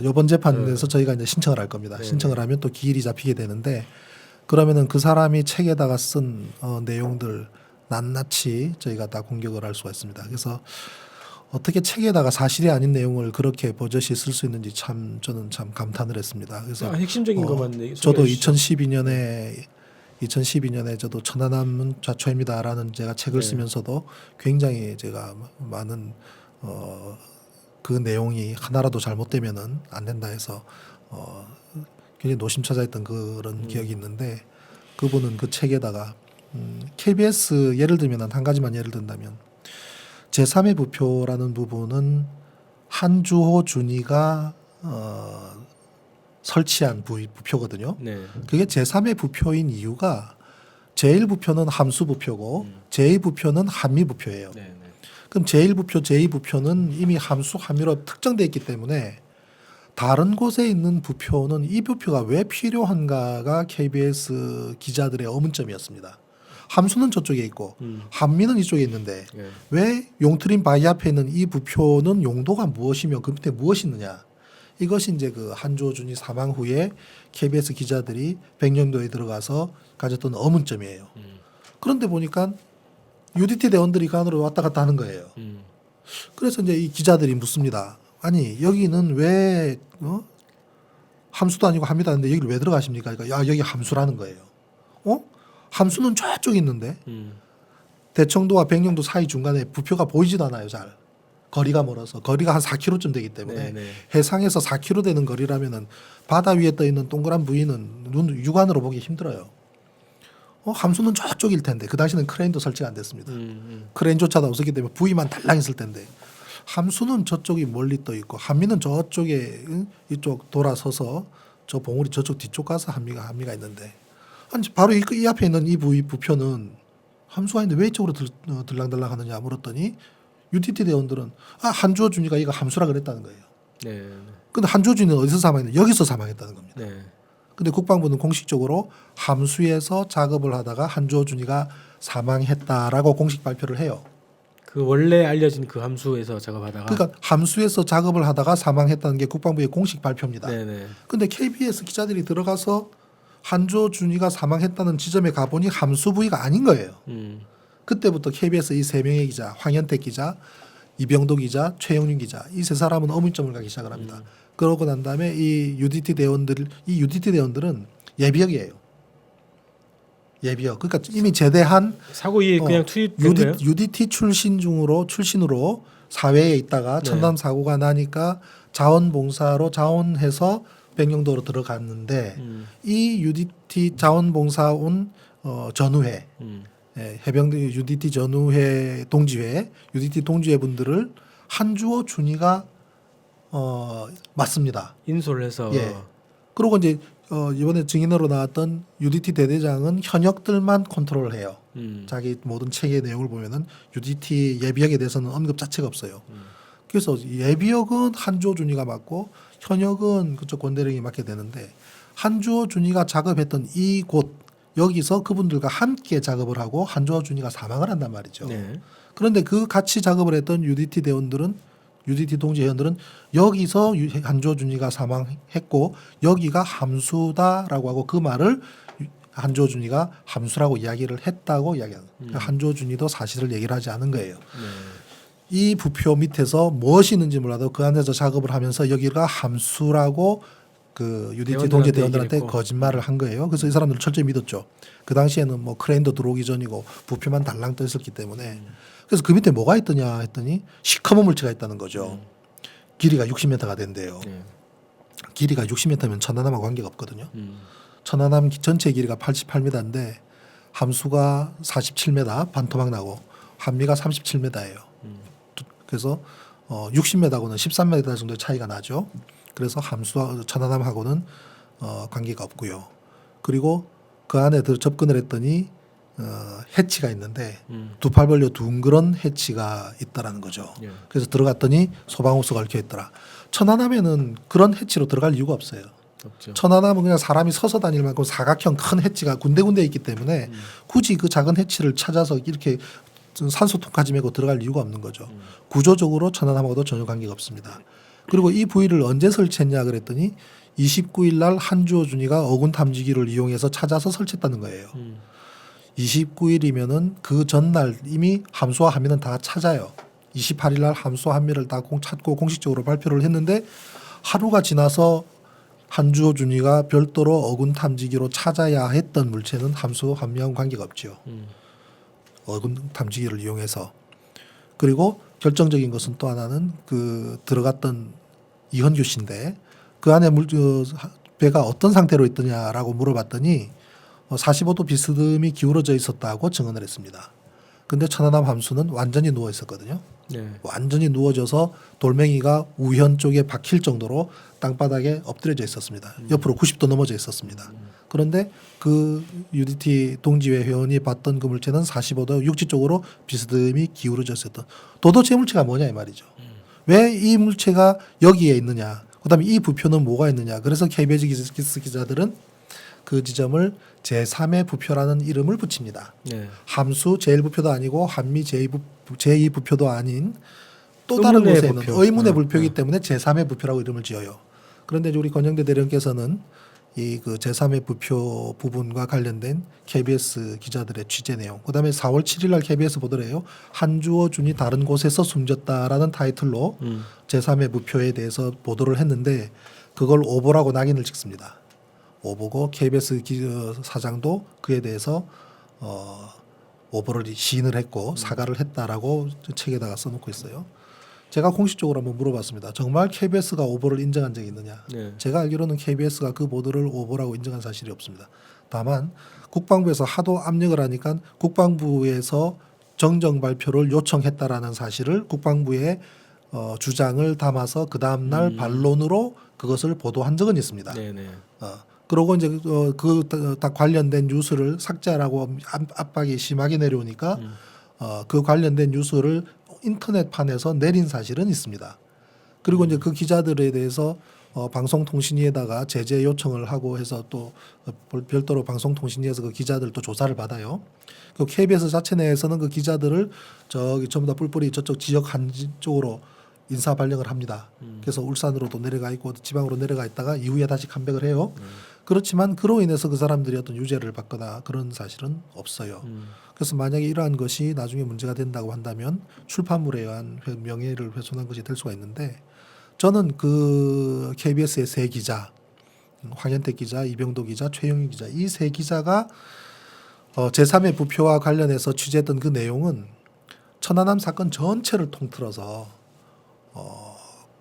요번 재판에서 저희가 이제 신청을 할 겁니다. 네. 신청을 하면 또 기일이 잡히게 되는데 그러면은 그 사람이 책에다가 쓴 내용들 낱낱이 저희가 다 공격을 할 수가 있습니다. 그래서 어떻게 책에다가 사실이 아닌 내용을 그렇게 버젓이 쓸 수 있는지 참 저는 참 감탄을 했습니다. 그래서 핵심적인 것만 저도 소개해 주시죠. 2012년에 저도 천안함은 좌초입니다라는 제가 책을 네. 쓰면서도 굉장히 제가 많은 그 내용이 하나라도 잘못되면은 안 된다 해서 굉장히 노심초사했던 그런 기억이 있는데 그분은 그 책에다가 KBS 예를 들면 한 가지만 예를 든다면 제3의 부표라는 부분은 한주호 준이가 설치한 부표거든요. 네. 그게 제3의 부표인 이유가 제1부표는 함수부표고 제2부표는 함미부표예요. 네, 네. 그럼 제1부표, 제2부표는 이미 함수, 함미로 특정되어 있기 때문에 다른 곳에 있는 부표는 이 부표가 왜 필요한가가 KBS 기자들의 의문점이었습니다. 함수는 저쪽에 있고 함미는 이쪽에 있는데 네. 왜 용트림 바위 앞에 있는 이 부표는 용도가 무엇이며 그 밑에 무엇이 있느냐. 이것이 이제 그 한조준이 사망 후에 KBS 기자들이 백령도에 들어가서 가졌던 의문점이에요. 그런데 보니까 UDT 대원들이 그 안으로 왔다 갔다 하는 거예요. 그래서 이제 이 기자들이 묻습니다. 아니 여기는 왜 함수도 아니고 함미도 아닌데 여기를 왜 들어가십니까? 그러니까 야 여기 함수라는 거예요. 함수는 저쪽에 있는데 대청도와 백령도 사이 중간에 부표가 보이지도 않아요. 잘 거리가 멀어서 거리가 한 4km쯤 되기 때문에 네네. 해상에서 4km 되는 거리라면은 바다 위에 떠 있는 동그란 부위는 육안으로 보기 힘들어요. 함수는 저쪽일 텐데 그 당시는 크레인도 설치가 안 됐습니다. 크레인조차도 없었기 때문에 부위만 달랑했을 텐데 함수는 저쪽이 멀리 떠 있고 한미는 저쪽에 이쪽 돌아서서 저 봉우리 저쪽 뒤쪽 가서 한미가 있는데 아니 바로 이 앞에 있는 이 부표는 함수가 있는데 왜 이쪽으로 들랑들랑 하느냐 물었더니 UTT 대원들은 한주호 준이가 이거 함수라 그랬다는 거예요. 네. 근데 한주호 준이는 어디서 사망했냐? 여기서 사망했다는 겁니다. 네. 근데 국방부는 공식적으로 함수에서 작업을 하다가 한주호 준이가 사망했다라고 공식 발표를 해요. 그 원래 알려진 그 함수에서 작업하다가. 그러니까 함수에서 작업을 하다가 사망했다는 게 국방부의 공식 발표입니다. 네네. 근데 KBS 기자들이 들어가서 한주호 준이가 사망했다는 지점에 가보니 함수 부위가 아닌 거예요. 그때부터 KBS 이 세 명의 기자, 황현택 기자, 이병도 기자, 최영윤 기자 이 세 사람은 어문점을 가기 시작을 합니다. 그러고 난 다음에 이 UDT 대원들은 예비역이에요. 예비역. 그러니까 이미 제대한 사고에 그냥 투입된 거예요? UDT 출신으로 사회에 있다가 네. 천남 사고가 나니까 자원봉사로 자원해서 백령도로 들어갔는데 이 UDT 자원봉사온 전우회 해병대 UDT 전우회 동지회 UDT 동지회 분들을 한주호 준이가 맞습니다. 인솔을 해서. 예. 그리고 이제 이번에 증인으로 나왔던 UDT 대대장은 현역들만 컨트롤을 해요. 자기 모든 체계 내용을 보면은 UDT 예비역에 대해서는 언급 자체가 없어요. 그래서 예비역은 한주호 준이가 맡고 현역은 그쪽 권대령이 맡게 되는데 한주호 준이가 작업했던 이곳 여기서 그분들과 함께 작업을 하고 한주호 준이가 사망을 한단 말이죠. 네. 그런데 그 같이 작업을 했던 UDT 대원들은 UDT 동지 회원들은 여기서 한주호 준이가 사망했고 여기가 함수다라고 하고 그 말을 한주호 준이가 함수라고 이야기를 했다고 이야기하는. 그러니까 한주호 준이도 사실을 얘기를 하지 않은 거예요. 이 부표 밑에서 무엇이 있는지 몰라도 그 안에서 작업을 하면서 여기가 함수라고 그 UDT 동지 대원들한테 얘기를 했고. 거짓말을 한 거예요. 그래서 이 사람들을 철저히 믿었죠. 그 당시에는 뭐 크레인도 들어오기 전이고 부표만 달랑 떠 있었기 때문에 그래서 그 밑에 뭐가 있더냐 했더니 시커먼 물체가 있다는 거죠. 길이가 60m가 된대요. 네. 길이가 60m면 천안함하고 관계가 없거든요. 천안함 전체 길이가 88m인데 함수가 47m 반토막 나고 한미가 37m예요. 그래서 60m하고는 13m 정도의 차이가 나죠. 그래서 함수와 천안함하고는 관계가 없고요. 그리고 그 안에 접근을 했더니 해치가 있는데 두 팔 벌려 둥그런 해치가 있다라는 거죠. 예. 그래서 들어갔더니 소방호스가 얽혀 있더라. 천안함에는 그런 해치로 들어갈 이유가 없어요. 없죠. 천안함은 그냥 사람이 서서 다닐 만큼 사각형 큰 해치가 군데군데 있기 때문에 굳이 그 작은 해치를 찾아서 이렇게 산소통까지 메고 들어갈 이유가 없는 거죠. 구조적으로 천안함하고도 전혀 관계가 없습니다. 그리고 이 부위를 언제 설치했냐 그랬더니 29일 날 한주호 준이가 어군 탐지기를 이용해서 찾아서 설치했다는 거예요. 29일이면은 그 전날 이미 함수와 한미는 다 찾아요. 28일 날 함수와 한미를 다 찾고 공식적으로 발표를 했는데 하루가 지나서 한주호 준이가 별도로 어군 탐지기로 찾아야 했던 물체는 함수 한미하고 관계가 없죠. 어군 탐지기를 이용해서. 그리고 결정적인 것은 또 하나는 그 들어갔던 이현규 씨인데 그 안에 배가 어떤 상태로 있더냐라고 물어봤더니 45도 비스듬히 기울어져 있었다고 증언을 했습니다. 근데 천안함 함수는 완전히 누워 있었거든요. 네. 완전히 누워져서 돌멩이가 우현 쪽에 박힐 정도로 땅바닥에 엎드려져 있었습니다. 옆으로 90도 넘어져 있었습니다. 그런데 그 UDT 동지회 회원이 봤던 그 물체는 45도 육지 쪽으로 비스듬히 기울어져 있었던 도대체 물체가 뭐냐 이 말이죠. 왜 이 물체가 여기에 있느냐. 그다음에 이 부표는 뭐가 있느냐. 그래서 KBS 기자들은 그 지점을 제3의 부표라는 이름을 붙입니다. 네. 함수 제1부표도 아니고 한미 제2부표도 아닌 또 다른 의문의 곳에 있는 부표. 의문의 부표이기 때문에 제3의 부표라고 이름을 지어요. 그런데 우리 권영대 대령께서는 이 그 제3의 부표 부분과 관련된 KBS 기자들의 취재 내용, 그다음에 4월 7일 날 KBS 보도를 해요. 한주호 준이 다른 곳에서 숨졌다라는 타이틀로 제3의 부표에 대해서 보도를 했는데 그걸 오보라고 낙인을 찍습니다. 오보고 KBS 사장도 그에 대해서 오보를 시인을 했고 사과를 했다라고 책에다가 써놓고 있어요. 제가 공식적으로 한번 물어봤습니다. 정말 KBS가 오보를 인정한 적이 있느냐? 네. 제가 알기로는 KBS가 그 보도를 오보라고 인정한 사실이 없습니다. 다만 국방부에서 하도 압력을 하니까 국방부에서 정정 발표를 요청했다라는 사실을 국방부의 주장을 담아서 그 다음 날 반론으로 그것을 보도한 적은 있습니다. 네네. 그러고 이제 다 관련된 뉴스를 삭제하라고 압박이 심하게 내려오니까 그 관련된 뉴스를 인터넷판에서 내린 사실은 있습니다. 그리고 이제 그 기자들에 대해서 방송통신위에다가 제재 요청을 하고 해서 또 별도로 방송통신위에서 그 기자들 또 조사를 받아요. 그 KBS 자체 내에서는 그 기자들을 저기 전부 다 뿔뿔이 저쪽 지역 한쪽으로 인사 발령을 합니다. 그래서 울산으로도 내려가 있고 지방으로 내려가 있다가 이후에 다시 컴백을 해요. 그렇지만 그로 인해서 그 사람들이 어떤 유죄를 받거나 그런 사실은 없어요. 그래서 만약에 이러한 것이 나중에 문제가 된다고 한다면 출판물에 의한 명예를 훼손한 것이 될 수가 있는데 저는 그 KBS의 세 기자, 황현택 기자, 이병도 기자, 최영희 기자 이 세 기자가 제3의 부표와 관련해서 취재했던 그 내용은 천안함 사건 전체를 통틀어서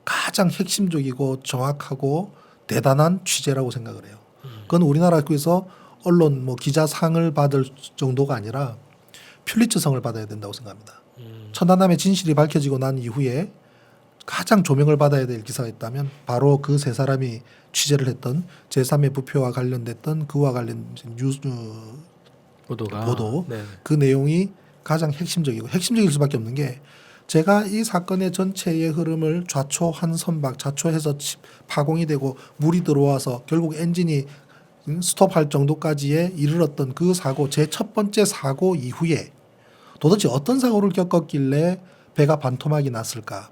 가장 핵심적이고 정확하고 대단한 취재라고 생각을 해요. 그건 우리나라에서 언론 뭐 기자상을 받을 정도가 아니라 퓰리처상을 받아야 된다고 생각합니다. 천안함의 진실이 밝혀지고 난 이후에 가장 조명을 받아야 될 기사가 있다면 바로 그 세 사람이 취재를 했던 제3의 부표와 관련됐던 그와 관련 뉴스 보도 네. 그 내용이 가장 핵심적이고 핵심적일 수밖에 없는 게 제가 이 사건의 전체의 흐름을 좌초 한 선박 좌초해서 파공이 되고 물이 들어와서 결국 엔진이 스톱할 정도까지에 이르렀던 그 사고 제 첫 번째 사고 이후에 도대체 어떤 사고를 겪었길래 배가 반토막이 났을까?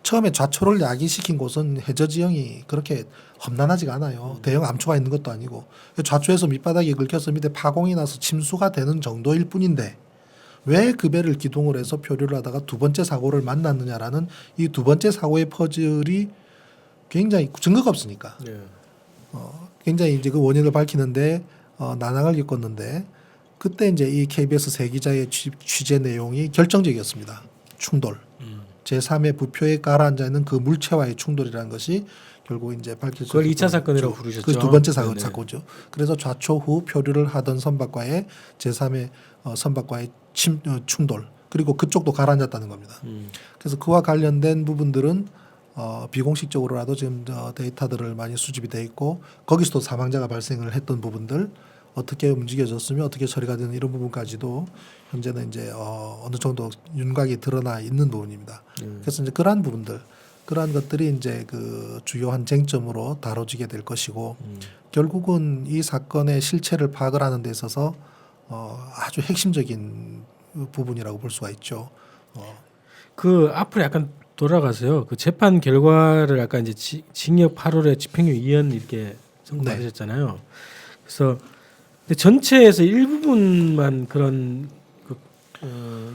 처음에 좌초를 야기시킨 곳은 해저 지형이 그렇게 험난하지가 않아요. 대형 암초가 있는 것도 아니고 좌초에서 밑바닥이 긁혀서 밑에 파공이 나서 침수가 되는 정도일 뿐인데 왜 그 배를 기동을 해서 표류를 하다가 두 번째 사고를 만났느냐라는 이 두 번째 사고의 퍼즐이 굉장히 증거가 없으니까 네. 굉장히 이제 그 원인을 밝히는데 난항을 겪었는데 그때 이제 이 KBS 세 기자의 취재 내용이 결정적이었습니다. 충돌. 제3의 부표에 가라앉아 있는 그 물체와의 충돌이라는 것이 결국 이제 밝혀졌죠. 그걸 2차 사건이라고 부르셨죠. 그 두 번째 네네. 사고죠. 그래서 좌초 후 표류를 하던 선박과의 제3의 선박과의 충돌 그리고 그쪽도 가라앉았다는 겁니다. 그래서 그와 관련된 부분들은 비공식적으로라도 지금 데이터들을 많이 수집이 돼 있고 거기서도 사망자가 발생을 했던 부분들 어떻게 움직여졌으며 어떻게 처리가 되는 이런 부분까지도 현재는 이제 어느 정도 윤곽이 드러나 있는 부분입니다. 그래서 이제 그러한 부분들, 그러한 것들이 이제 그 주요한 쟁점으로 다뤄지게 될 것이고 결국은 이 사건의 실체를 파악을 하는 데 있어서 아주 핵심적인 부분이라고 볼 수가 있죠. 그 앞으로 약간 돌아가서요. 그 재판 결과를 아까 이제 징역 8월에 집행유예 2년 이렇게 선고하셨잖아요. 그래서 근데 전체에서 일부분만 그런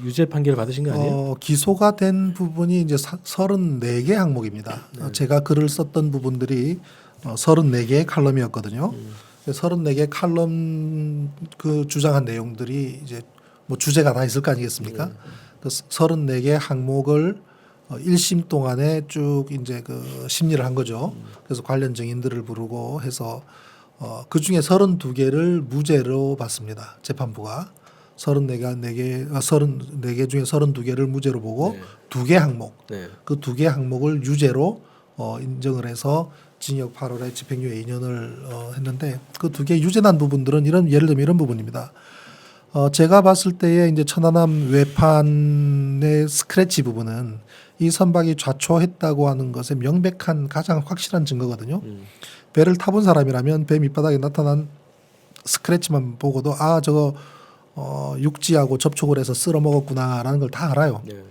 유죄 판결을 받으신 거 아니에요? 기소가 된 부분이 이제 34개 항목입니다. 제가 글을 썼던 부분들이 34개의 칼럼이었거든요. 34개 칼럼 그 주장한 내용들이 이제 뭐 주제가 다 있을 거 아니겠습니까? 그 34개 항목을 1심 동안에 쭉 이제 그 심리를 한 거죠. 그래서 관련 증인들을 부르고 해서 그 중에 32개를 무죄로 봤습니다. 재판부가 34개 중에 32개를 무죄로 보고 네. 2개 항목 네. 그 2개 항목을 유죄로 인정을 해서 징역 8월에 집행유예 2년을 했는데 그 2개 유죄난 부분들은 예를 들면 이런 부분입니다. 제가 봤을 때에 이제 천안함 외판의 스크래치 부분은 이 선박이 좌초했다고 하는 것의 명백한 가장 확실한 증거거든요. 배를 타본 사람이라면 배 밑바닥에 나타난 스크래치만 보고도 아 저거 육지하고 접촉을 해서 쓸어 먹었구나라는 걸 다 알아요. 네.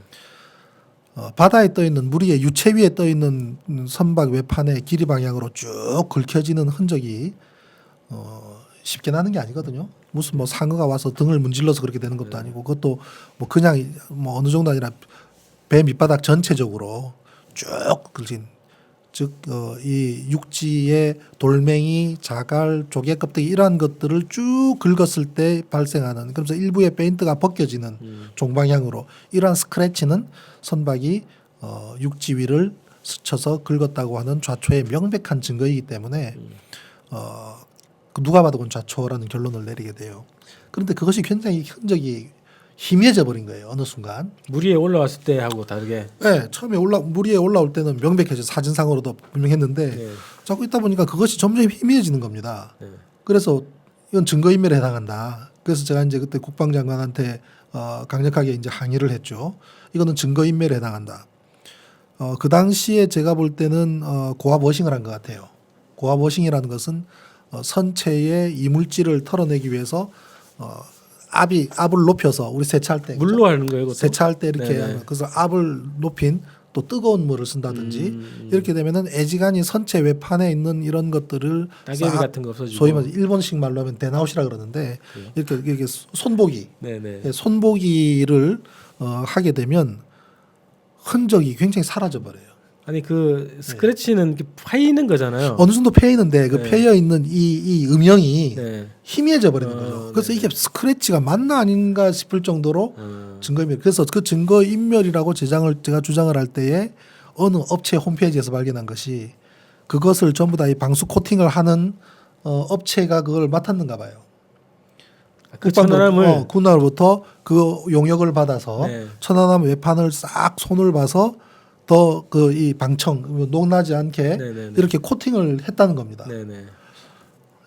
바다에 떠 있는 물 위에 유체 위에 떠 있는 선박 외판의 길이 방향으로 쭉 긁혀지는 흔적이 쉽게 나는 게 아니거든요. 무슨 뭐 상어가 와서 등을 문질러서 그렇게 되는 것도 아니고 그것도 뭐 그냥 뭐 어느 정도 아니라 배 밑바닥 전체적으로 쭉 긁힌 즉 이 육지의 돌멩이, 자갈, 조개 껍데기 이러한 것들을 쭉 긁었을 때 발생하는, 그래서 일부의 페인트가 벗겨지는 종방향으로 이러한 스크래치는 선박이 육지 위를 스쳐서 긁었다고 하는 좌초의 명백한 증거이기 때문에 누가 봐도 그건 좌초라는 결론을 내리게 돼요. 그런데 그것이 굉장히 흔적이 희미해져 버린 거예요. 어느 순간. 물 위에 올라왔을 때 하고 다르게. 네, 처음에 물 위에 올라올 때는 명백해져 사진상으로도 분명했는데 네. 자꾸 있다 보니까 그것이 점점 희미해지는 겁니다. 네. 그래서 이건 증거인멸에 해당한다. 그래서 제가 이제 그때 국방장관한테 강력하게 이제 항의를 했죠. 이거는 증거인멸에 해당한다. 그 당시에 제가 볼 때는 고압 워싱을 한 것 같아요. 고압 워싱이라는 것은 선체의 이물질을 털어내기 위해서 압을 높여서 우리 세차할 때 물로 하는 거예요, 그것도? 세차할 때 이렇게 네네. 하면 그래서 압을 높인 또 뜨거운 물을 쓴다든지 이렇게 되면은 애지간히 선체 외판에 있는 이런 것들을 따개비 싹 같은 거 없어지고. 소위 말해서 일본식 말로 하면 데나웃이라 그러는데 이렇게 손보기 네네. 손보기를 하게 되면 흔적이 굉장히 사라져 버려요. 아니 그 스크래치는 이렇게 파이는 거잖아요. 어느 정도 패이는데 그 네. 패여 있는 이 음영이 네. 희미해져 버리는 거죠. 그래서 네네. 이게 스크래치가 맞나 아닌가 싶을 정도로 증거인멸. 그래서 그 증거인멸이라고 제가 주장을 할 때에 어느 업체 홈페이지에서 발견한 것이 그것을 전부 다 이 방수 코팅을 하는 업체가 그걸 맡았는가 봐요. 그 천안함을 군함으로부터 그 용역을 받아서 네. 천안함 외판을 싹 손을 봐서 더 그 이 방청 녹나지 않게 네네네. 이렇게 코팅을 했다는 겁니다. 네네.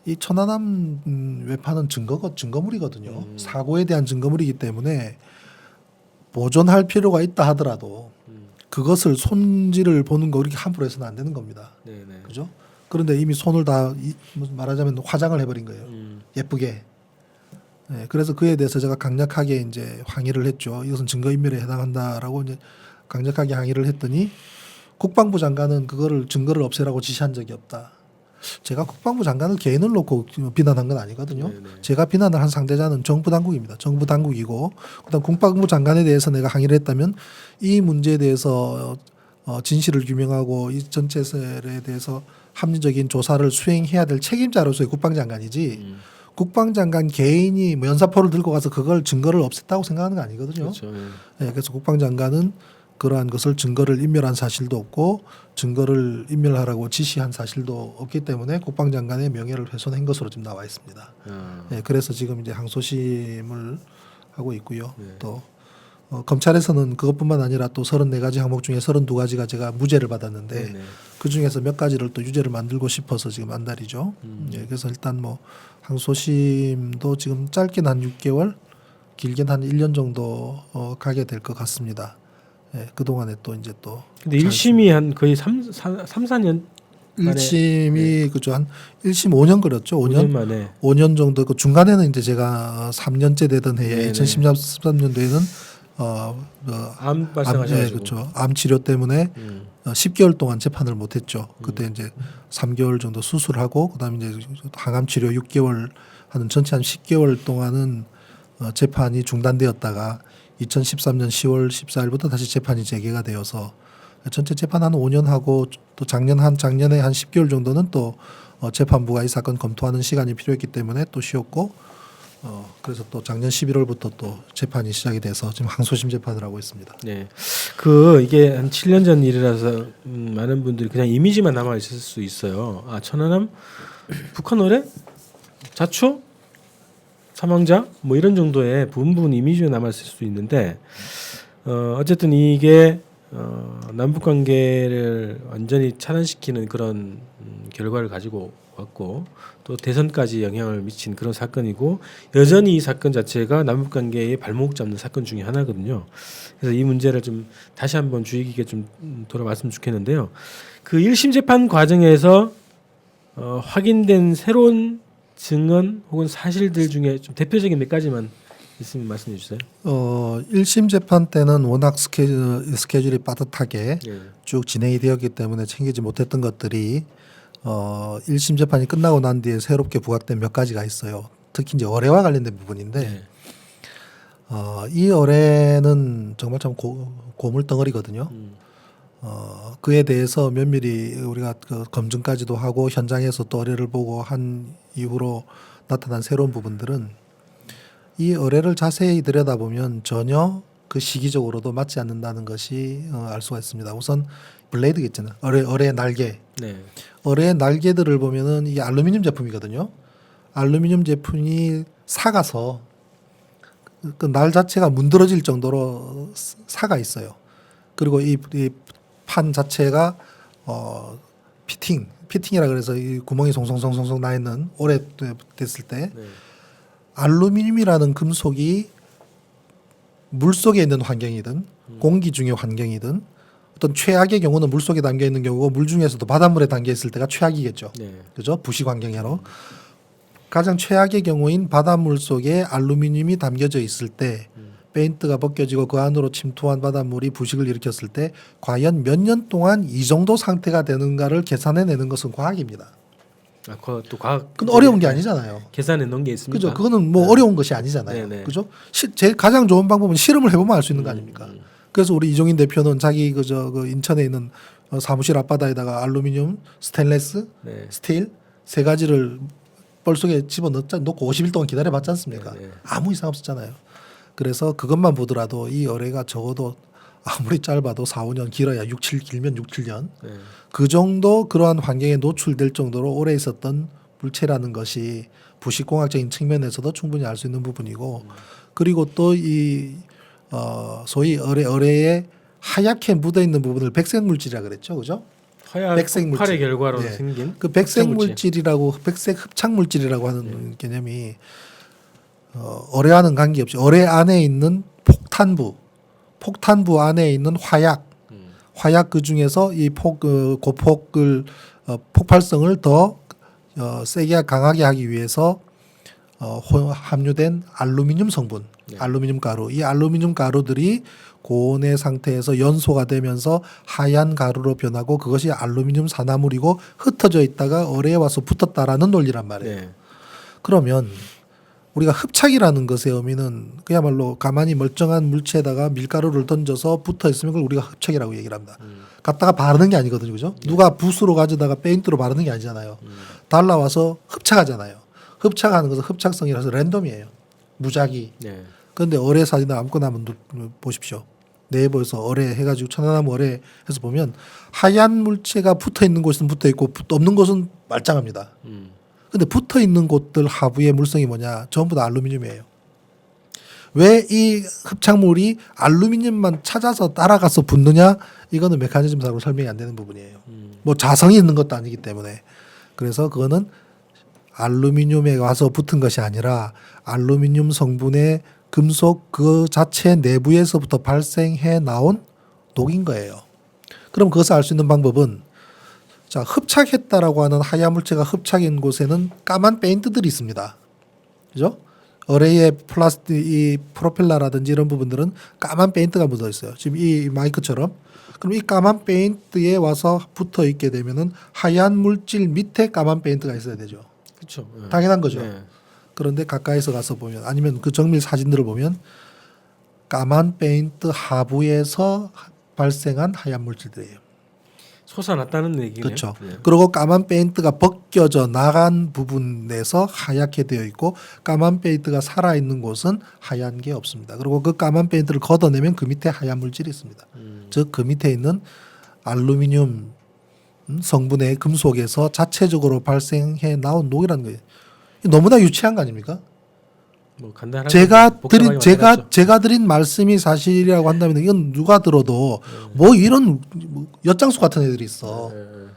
이 천안함 외판은 증거물이거든요. 사고에 대한 증거물이기 때문에 보존할 필요가 있다 하더라도 그것을 손질을 보는 거 이렇게 함부로 해서는 안 되는 겁니다. 네네. 그죠? 그런데 이미 손을 다 말하자면 화장을 해버린 거예요. 예쁘게. 네, 그래서 그에 대해서 제가 강력하게 이제 항의를 했죠. 이것은 증거인멸에 해당한다라고 이제 강력하게 항의를 했더니 국방부 장관은 그거를 증거를 없애라고 지시한 적이 없다. 제가 국방부 장관을 개인을 놓고 비난한 건 아니거든요. 네네. 제가 비난을 한 상대자는 정부 당국입니다. 정부 당국이고 그다음 국방부 장관에 대해서 내가 항의를 했다면 이 문제에 대해서 진실을 규명하고 이 전체설에 대해서 합리적인 조사를 수행해야 될 책임자로서의 국방장관이지 국방장관 개인이 뭐 연사포를 들고 가서 그걸 증거를 없앴다고 생각하는 거 아니거든요. 그렇죠. 네, 그래서 국방장관은 그러한 것을 증거를 인멸한 사실도 없고 증거를 인멸하라고 지시한 사실도 없기 때문에 국방장관의 명예를 훼손한 것으로 지금 나와 있습니다. 네, 그래서 지금 이제 항소심을 하고 있고요. 네. 또 검찰에서는 그것뿐만 아니라 또 34가지 항목 중에 32가지가 제가 무죄를 받았는데 네네. 그 중에서 몇 가지를 또 유죄를 만들고 싶어서 지금 안달이죠. 예, 그래서 일단 뭐 항소심도 지금 짧게는 한 6개월, 길게는 한 1년 정도 가게 될 것 같습니다. 예, 그 동안에 또 이제 또 근데 1심이 한 거의 4년 1심이 그죠 한 1심 5년 걸렸죠. 5년 만에. 5년 정도 그 중간에는 이제 제가 3년째 되던 해에 네네. 2013년도에는 암 발생하셔가지고. 그렇죠. 암 치료 때문에 10개월 동안 재판을 못했죠. 그때 이제 3개월 정도 수술하고 그다음에 이제 항암 치료 6개월 하는 전체 한 10개월 동안은 재판이 중단되었다가 2013년 10월 14일부터 다시 재판이 재개가 되어서 전체 재판 한 5년 하고 또 작년에 한 10개월 정도는 또 재판부가 이 사건 검토하는 시간이 필요했기 때문에 또 쉬었고 그래서 또 작년 11월부터 또 재판이 시작이 돼서 지금 항소심 재판을 하고 있습니다. 네. 이게 한 7년 전 일이라서 많은 분들이 그냥 이미지만 남아 있을 수 있어요. 아, 천안함 북한 노래? 자초? 사망자? 뭐 이런 정도의 부분 이미지가 남아 있을 수 있는데 어쨌든 이게 남북 관계를 완전히 차단시키는 그런 결과를 가지고 왔고 또 대선까지 영향을 미친 그런 사건이고 여전히 이 사건 자체가 남북 관계의 발목 잡는 사건 중에 하나거든요. 그래서 이 문제를 좀 다시 한번 주의 깊게 좀 돌아봤으면 좋겠는데요. 그 1심 재판 과정에서 확인된 새로운 증언 혹은 사실들 중에 좀 대표적인 몇 가지만 있으면 말씀해 주세요. 1심 재판 때는 워낙 스케줄이 빠듯하게 예. 쭉 진행이 되었기 때문에 챙기지 못했던 것들이 1심 재판이 끝나고 난 뒤에 새롭게 부각된 몇 가지가 있어요. 특히 이제 어뢰와 관련된 부분인데 예. 이 어뢰는 정말 참 고물 덩어리거든요. 그에 대해서 면밀히 우리가 그 검증까지도 하고 현장에서 또 의뢰를 보고 한 이후로 나타난 새로운 부분들은 이 의뢰를 자세히 들여다보면 전혀 그 시기적으로도 맞지 않는다는 것이 알 수가 있습니다. 우선 블레이드가 있잖아요. 의뢰의 날개. 네. 의뢰의 날개들을 보면은 이게 알루미늄 제품이거든요. 알루미늄 제품이 삭아서 그 날 자체가 문드러질 정도로 사가 있어요. 그리고 이 판 자체가 피팅이라 그래서 이 구멍이 송송송송송 나 있는 오래 됐을 때 네. 알루미늄이라는 금속이 물 속에 있는 환경이든 공기 중의 환경이든 어떤 최악의 경우는 물 속에 담겨 있는 경우고 물 중에서도 바닷물에 담겨 있을 때가 최악이겠죠. 네. 그죠? 부식 환경이로 가장 최악의 경우인 바닷물 속에 알루미늄이 담겨져 있을 때 페인트가 벗겨지고 그 안으로 침투한 바닷물이 부식을 일으켰을 때 과연 몇 년 동안 이 정도 상태가 되는가를 계산해내는 것은 과학입니다. 그것도 과학. 그건 어려운 게 아니잖아요. 계산해 놓은 게 있습니까? 그죠? 그거는 뭐 네. 어려운 것이 아니잖아요. 네네. 그죠? 제일 가장 좋은 방법은 실험을 해보면 알 수 있는 거 아닙니까? 그래서 우리 이종인 대표는 자기 그 인천에 있는 사무실 앞바다에다가 알루미늄, 스테인레스, 네. 스틸 세 가지를 뻘 속에 집어넣고 50일 동안 기다려봤지 않습니까? 네네. 아무 이상 없었잖아요. 그래서 그것만 보더라도 이 의뢰가 적어도 아무리 짧아도 4, 5년 길어야 길면 6, 7년 네. 그 정도 그러한 환경에 노출될 정도로 오래 있었던 물체라는 것이 부식공학적인 측면에서도 충분히 알 수 있는 부분이고 그리고 또 이 소위 의뢰에 하얗게 묻어 있는 부분을 백색 물질이라 그랬죠, 그죠? 화약 백색 폭발의 물질. 결과로 네. 생긴 그 백색 물질. 물질이라고 백색 흡착 물질이라고 하는 개념이 의뢰와는 관계없이 의뢰 안에 있는 폭탄부 안에 있는 화약 그 중에서 이 고폭을 폭발성을 더 세게 강하게 하기 위해서 함유된 알루미늄 성분, 네. 알루미늄 가루. 이 알루미늄 가루들이 고온의 상태에서 연소가 되면서 하얀 가루로 변하고 그것이 알루미늄 산화물이고 흩어져 있다가 의뢰에 와서 붙었다라는 논리란 말이에요. 네. 그러면 우리가 흡착이라는 것의 의미는 그야말로 가만히 멀쩡한 물체에다가 밀가루를 던져서 붙어 있으면 그걸 우리가 흡착이라고 얘기를 합니다. 갖다가 바르는 게 아니거든요. 그죠? 누가 붓으로 가져다가 페인트로 바르는 게 아니잖아요. 달라와서 흡착하잖아요. 흡착하는 것은 흡착성이라서 랜덤이에요. 무작위. 네. 그런데 어뢰 사진을 아무거나 한번 보십시오. 네이버에서 어뢰 해가지고 천안나무 어뢰 해서 보면 하얀 물체가 붙어 있는 곳은 붙어 있고 없는 곳은 말짱합니다. 근데 붙어 있는 곳들 하부의 물성이 뭐냐? 전부 다 알루미늄이에요. 왜 이 흡착물이 알루미늄만 찾아서 따라가서 붙느냐? 이거는 메커니즘상으로 설명이 안 되는 부분이에요. 뭐 자성이 있는 것도 아니기 때문에. 그래서 그거는 알루미늄에 와서 붙은 것이 아니라 알루미늄 성분의 금속 그 자체 내부에서부터 발생해 나온 독인 거예요. 그럼 그것을 알 수 있는 방법은 자, 흡착했다라고 하는 하얀 물체가 흡착인 곳에는 까만 페인트들이 있습니다. 그죠? 어뢰의 이 프로펠러라든지 이런 부분들은 까만 페인트가 묻어 있어요. 지금 이 마이크처럼. 그럼 이 까만 페인트에 와서 붙어 있게 되면은 하얀 물질 밑에 까만 페인트가 있어야 되죠. 그렇죠. 네. 당연한 거죠. 네. 그런데 가까이서 가서 보면 아니면 그 정밀 사진들을 보면 까만 페인트 하부에서 발생한 하얀 물질들이에요. 솟아났다는 얘기네요. 그렇죠. 네. 그리고 까만 페인트가 벗겨져 나간 부분에서 하얗게 되어 있고 까만 페인트가 살아 있는 곳은 하얀 게 없습니다. 그리고 그 까만 페인트를 걷어내면 그 밑에 하얀 물질이 있습니다. 즉 그 밑에 있는 알루미늄 성분의 금속에서 자체적으로 발생해 나온 녹이라는 거예요. 너무나 유치한 거 아닙니까? 뭐 간단한 제가 드린 말씀이 사실이라고 한다면 이건 누가 들어도 뭐 이런 엿장수 같은 애들이 있어.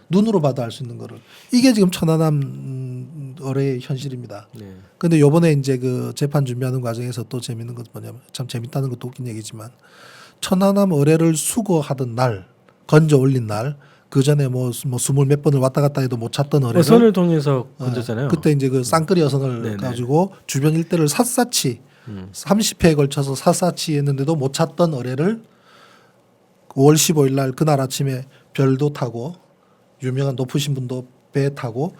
눈으로 봐도 알 수 있는 거를. 이게 지금 천안함 어뢰의 현실입니다. 네. 근데 요번에 이제 그 재판 준비하는 과정에서 또 재밌는 건 뭐냐면 참 재밌다는 것도 웃긴 얘기지만 천안함 어뢰를 수거하던 날 건져 올린 날 그 전에 뭐 스물 몇 번을 왔다 갔다 해도 못 찾던 어뢰를 어선을 통해서 건졌잖아요. 그때 이제 그 쌍끌이 어선을 네네. 가지고 주변 일대를 샅샅이 30회에 걸쳐서 샅샅이 했는데도 못 찾던 어뢰를 5월 15일 날 그날 아침에 별도 타고 유명한 높으신 분도 배 타고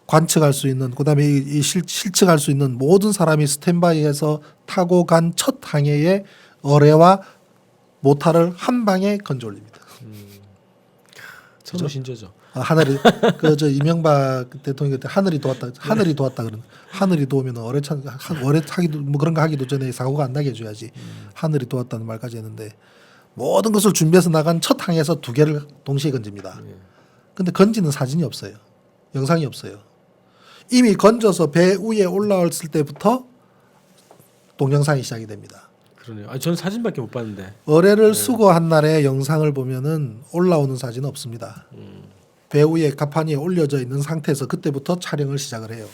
관측할 수 있는 그다음에 이 실측할 수 있는 모든 사람이 스탠바이해서 타고 간 첫 항해에 어뢰와 모타를 한 방에 건져 올립니다. 처음 신조죠. 하늘이 그 저 이명박 대통령 그때 하늘이 도왔다 그런 하늘이 도우면 어뢰 하기도 뭐 그런 거 하기도 전에 사고가 안 나게 해줘야지. 하늘이 도왔다는 말까지 했는데 모든 것을 준비해서 나간 첫 항에서 2개를 동시에 건집니다. 근데 건지는 사진이 없어요. 영상이 없어요. 이미 건져서 배 위에 올라왔을 때부터 동영상이 시작이 됩니다. 그러네요. 아, 저는 사진밖에 못 봤는데. 어뢰를 수거한 날의 영상을 보면은 올라오는 사진은 없습니다. 배 위에 갑판 위에 올려져 있는 상태에서 그때부터 촬영을 시작을 해요.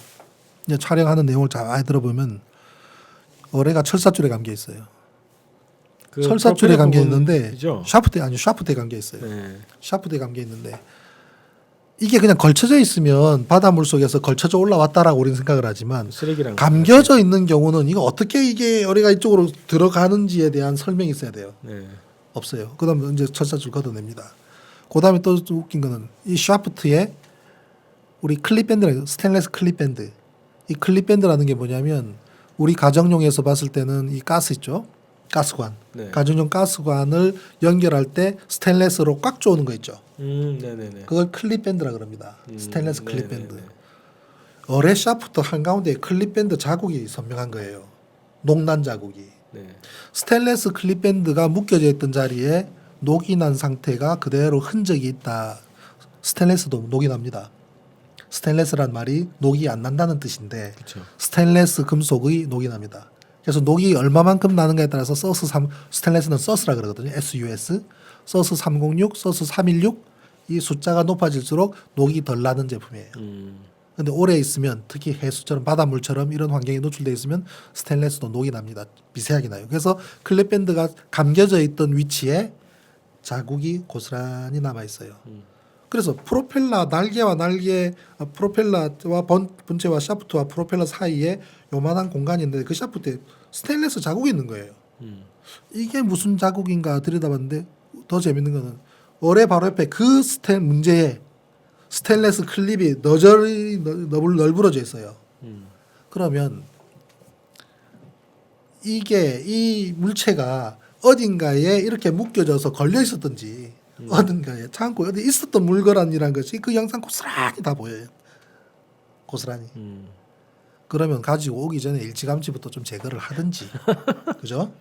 이제 촬영하는 내용을 잘 들어보면 어뢰가 철사줄에 감겨 있어요. 그 철사줄에 감겨 있는데 부분이죠? 샤프트에 감겨 있어요. 네. 샤프트에 감겨 있는데 이게 그냥 걸쳐져 있으면 바닷물 속에서 걸쳐져 올라왔다라고 우리는 생각을 하지만 쓰레기랑 감겨져 있는 경우는 이거 어떻게 이게 어뢰가 이쪽으로 들어가는지에 대한 설명이 있어야 돼요. 네. 없어요. 그다음에 이제 철사줄 걷어냅니다. 그다음에 또 웃긴 거는 이 샤프트에 우리 클립밴드라는 스테인리스 클립밴드. 이 클립밴드라는 게 뭐냐면 우리 가정용에서 봤을 때는 이 가스 있죠. 가스관. 네. 가정용 가스관을 연결할 때 스테인리스로 꽉 조는 거 있죠. 네네네. 그걸 클립밴드라 그럽니다. 스테인리스 클립밴드. 네네네. 어뢰 샤프트 한가운데 클립밴드 자국이 선명한 거예요. 녹난 자국이. 네. 스테인리스 클립밴드가 묶여져 있던 자리에 녹이 난 상태가 그대로 흔적이 있다. 스테인리스도 녹이 납니다. 스테인리스란 말이 녹이 안 난다는 뜻인데 그렇죠. 스테인리스 금속의 녹이 납니다. 그래서 녹이 얼마만큼 나는가에 따라서 스테인리스는 서스라 그러거든요. SUS. 서스 306, 서스 316 이 숫자가 높아질수록 녹이 덜 나는 제품이에요. 근데 오래 있으면 특히 해수처럼 바닷물처럼 이런 환경에 노출돼 있으면 스테인리스도 녹이 납니다. 미세하게 나요. 그래서 클립밴드가 감겨져 있던 위치에 자국이 고스란히 남아 있어요. 그래서 프로펠러와 본체와 샤프트와 프로펠러 사이에 요만한 공간이 있는데 그 샤프트에 스테인리스 자국이 있는 거예요. 이게 무슨 자국인가 들여다봤는데 더 재밌는 거는 어뢰 바로 옆에 그 문제에 스테인리스 클립이 너저리 널브러져 있어요. 그러면 이게 이 물체가 어딘가에 이렇게 묶여져서 걸려 있었던지 어딘가에 창고에 어디 있었던 물건이라는 것이 그 영상 고스란히 다 보여요. 고스란히. 그러면 가지고 오기 전에 일찌감치부터 좀 제거를 하든지, 그죠?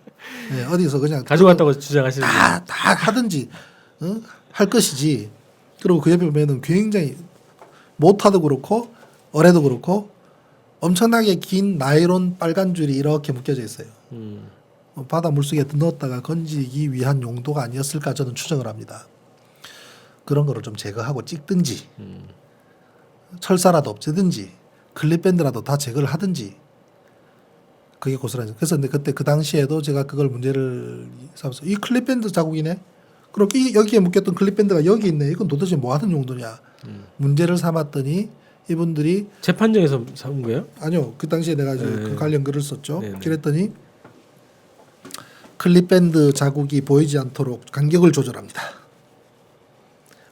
네, 어디서 그냥 가져갔다고 주장하시는 다 하든지 할 것이지. 그리고 그 옆에 보면은 굉장히 모타도 그렇고 어뢰도 그렇고 엄청나게 긴 나일론 빨간 줄이 이렇게 묶여져 있어요. 바다 물속에 넣었다가 건지기 위한 용도가 아니었을까 저는 추정을 합니다. 그런 거를 좀 제거하고 찍든지 철사라도 없애든지 클립밴드라도 다 제거를 하든지 그게 고스란히. 그래서 근데 그때 그 당시에도 제가 그걸 문제를 삼아서 이 클립밴드 자국이네. 그럼 여기에 묶였던 클립밴드가 여기 있네. 이건 도대체 뭐 하는 용도냐. 문제를 삼았더니 이분들이 재판정에서 사온 거예요? 아니요. 그 당시에 내가 이제 그 관련 글을 썼죠. 네네. 그랬더니 클립밴드 자국이 보이지 않도록 간격을 조절합니다.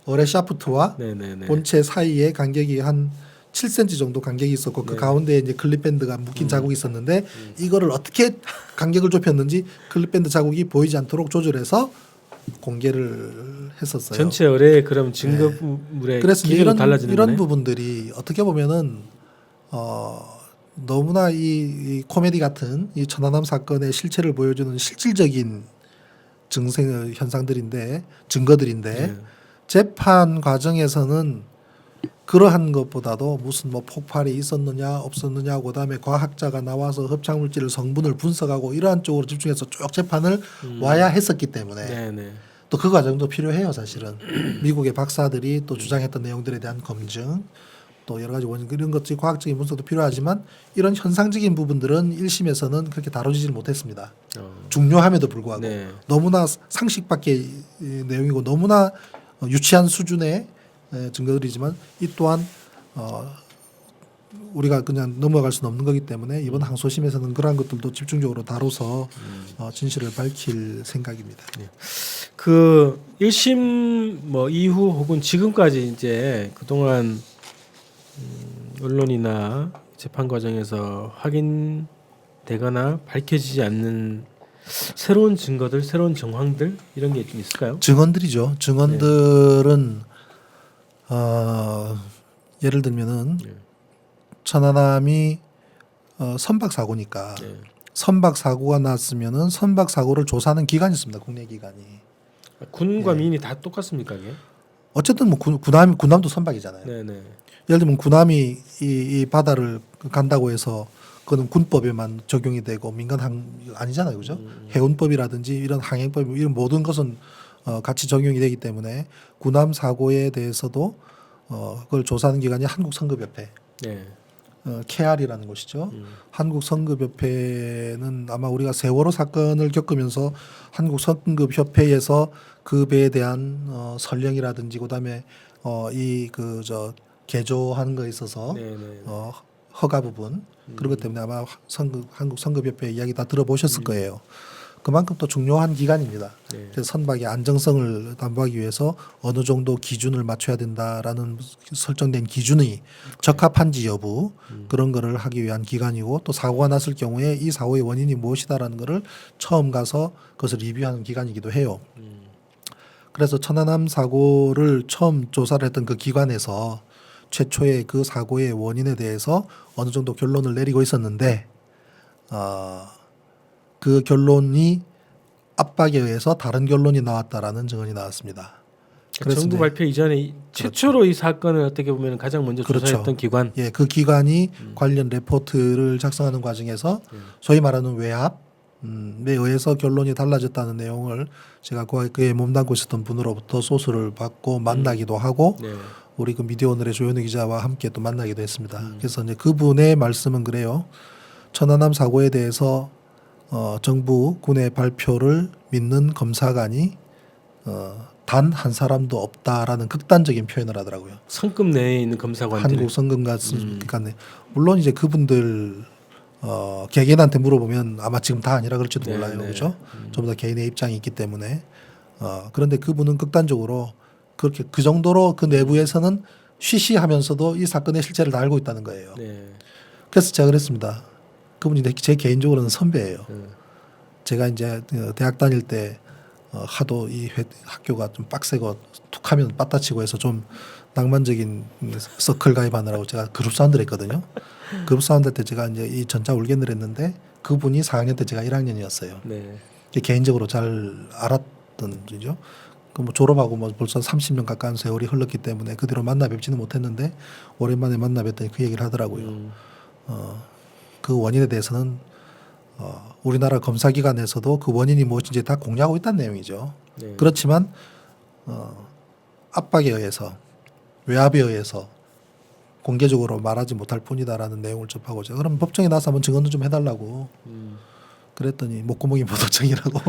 어뢰 샤프트와 네네네. 본체 사이에 간격이 한 7cm 정도 간격이 있었고 그 가운데에 이제 클립밴드가 묶인 자국이 있었는데 이거를 어떻게 간격을 좁혔는지 클립밴드 자국이 보이지 않도록 조절해서 공개를 했었어요. 전체 어뢰 그럼 증거물의 그래서 기준이 달라지는 이런 거네. 부분들이 어떻게 보면은 너무나 이 코미디 같은 이 천안함 사건의 실체를 보여주는 실질적인 증거들인데 네. 재판 과정에서는 그러한 것보다도 무슨 뭐 폭발이 있었느냐 없었느냐 그다음에 과학자가 나와서 흡착물질을 성분을 분석하고 이러한 쪽으로 집중해서 쭉 재판을 와야 했었기 때문에 네네. 또 그 과정도 필요해요 사실은. 미국의 박사들이 또 주장했던 내용들에 대한 검증 또 여러 가지 원인 이런 것들이 과학적인 분석도 필요하지만 이런 현상적인 부분들은 1심에서는 그렇게 다뤄지질 못했습니다. 중요함에도 불구하고 네. 너무나 상식 밖의 내용이고 너무나 유치한 수준의 증거들이지만 이 또한 우리가 그냥 넘어갈 수는 없는 거기 때문에 이번 항소심에서는 그러한 것들도 집중적으로 다뤄서 진실을 밝힐 생각입니다. 그 1심 뭐 이후 혹은 지금까지 이제 그동안 언론이나 재판 과정에서 확인되거나 밝혀지지 않는 새로운 증거들, 새로운 정황들 이런 게 좀 있을까요? 증언들이죠. 증언들은 예를 들면은 네. 천안함이 선박 사고니까 네. 선박 사고가 났으면은 선박 사고를 조사하는 기관이 있습니다. 국내 기관이. 군과 민이 다 똑같습니까 이게? 어쨌든 뭐 군함도 선박이잖아요. 네네. 예를 들면 군함이 이 바다를 간다고 해서 그거는 군법에만 적용이 되고 민간 아니잖아요, 그죠? 해운법이라든지 이런 항행법 이런 모든 것은 같이 적용이 되기 때문에 군함 사고에 대해서도 그걸 조사하는 기관이 한국성급협회, 네. KR이라는 곳이죠. 한국성급협회는 아마 우리가 세월호 사건을 겪으면서 한국성급협회에서 그 배에 대한 선령이라든지 그다음에 이 그 저 개조하는 거에 있어서 네네. 허가 부분 그런 것 때문에 아마 한국성급협회 이야기 다 들어보셨을 거예요. 그만큼 또 중요한 기관입니다. 네. 그래서 선박의 안정성을 담보하기 위해서 어느 정도 기준을 맞춰야 된다라는 설정된 기준이 적합한지 여부 그런 거를 하기 위한 기관이고 또 사고가 났을 경우에 이 사고의 원인이 무엇이다라는 거를 처음 가서 그것을 리뷰하는 기관이기도 해요. 그래서 천안함 사고를 처음 조사를 했던 그 기관에서 최초의 그 사고의 원인에 대해서 어느 정도 결론을 내리고 있었는데 그 결론이 압박에 의해서 다른 결론이 나왔다라는 증언이 나왔습니다. 그래서 정부 이제 발표 이전에 최초로 이 사건을 어떻게 보면 가장 먼저 그렇죠. 조사했던 기관. 예, 그 기관이 관련 레포트를 작성하는 과정에서 소위 말하는 외압에 의해서 결론이 달라졌다는 내용을 제가 그에 몸담고 있었던 분으로부터 소스를 받고 만나기도 하고 네. 우리 그 미디어 오늘의 조현우 기자와 함께 또 만나기도 했습니다. 그래서 이제 그분의 말씀은 그래요. 천안함 사고에 대해서 정부 군의 발표를 믿는 검사관이 단 한 사람도 없다라는 극단적인 표현을 하더라고요. 성급 내에 있는 검사관들. 한국 성금 같은 물론 이제 그분들 개개인한테 물어보면 아마 지금 다 아니라 그럴지도 네, 몰라요, 네. 그렇죠? 전부 다 개인의 입장이 있기 때문에 그런데 그분은 극단적으로 그렇게 그 정도로 그 내부에서는 쉬쉬하면서도 이 사건의 실체를 다 알고 있다는 거예요. 네. 그래서 제가 그랬습니다. 그분이 제 개인적으로는 선배예요. 네. 제가 이제 대학 다닐 때 하도 이 학교가 좀 빡세고 툭하면 빠따치고 해서 좀 낭만적인 서클 가입하느라고 제가 그룹 사운드를 했거든요. 그룹 사운드 때 제가 이제 이 전자 울겐을 했는데 그분이 4학년 때 제가 1학년이었어요. 네. 개인적으로 잘 알았던 분이죠. 그 뭐 졸업하고 뭐 벌써 30년 가까운 세월이 흘렀기 때문에 그 뒤로 만나 뵙지는 못했는데 오랜만에 만나 뵀더니 그 얘기를 하더라고요. 그 원인에 대해서는 우리나라 검사기관에서도 그 원인이 무엇인지 다 공유하고 있다는 내용이죠. 네. 그렇지만 압박에 의해서 외압에 의해서 공개적으로 말하지 못할 뿐이다라는 내용을 접하고 제가 그럼 법정에 나서 한번 증언을 좀 해달라고 그랬더니 목구멍이 보도청이라고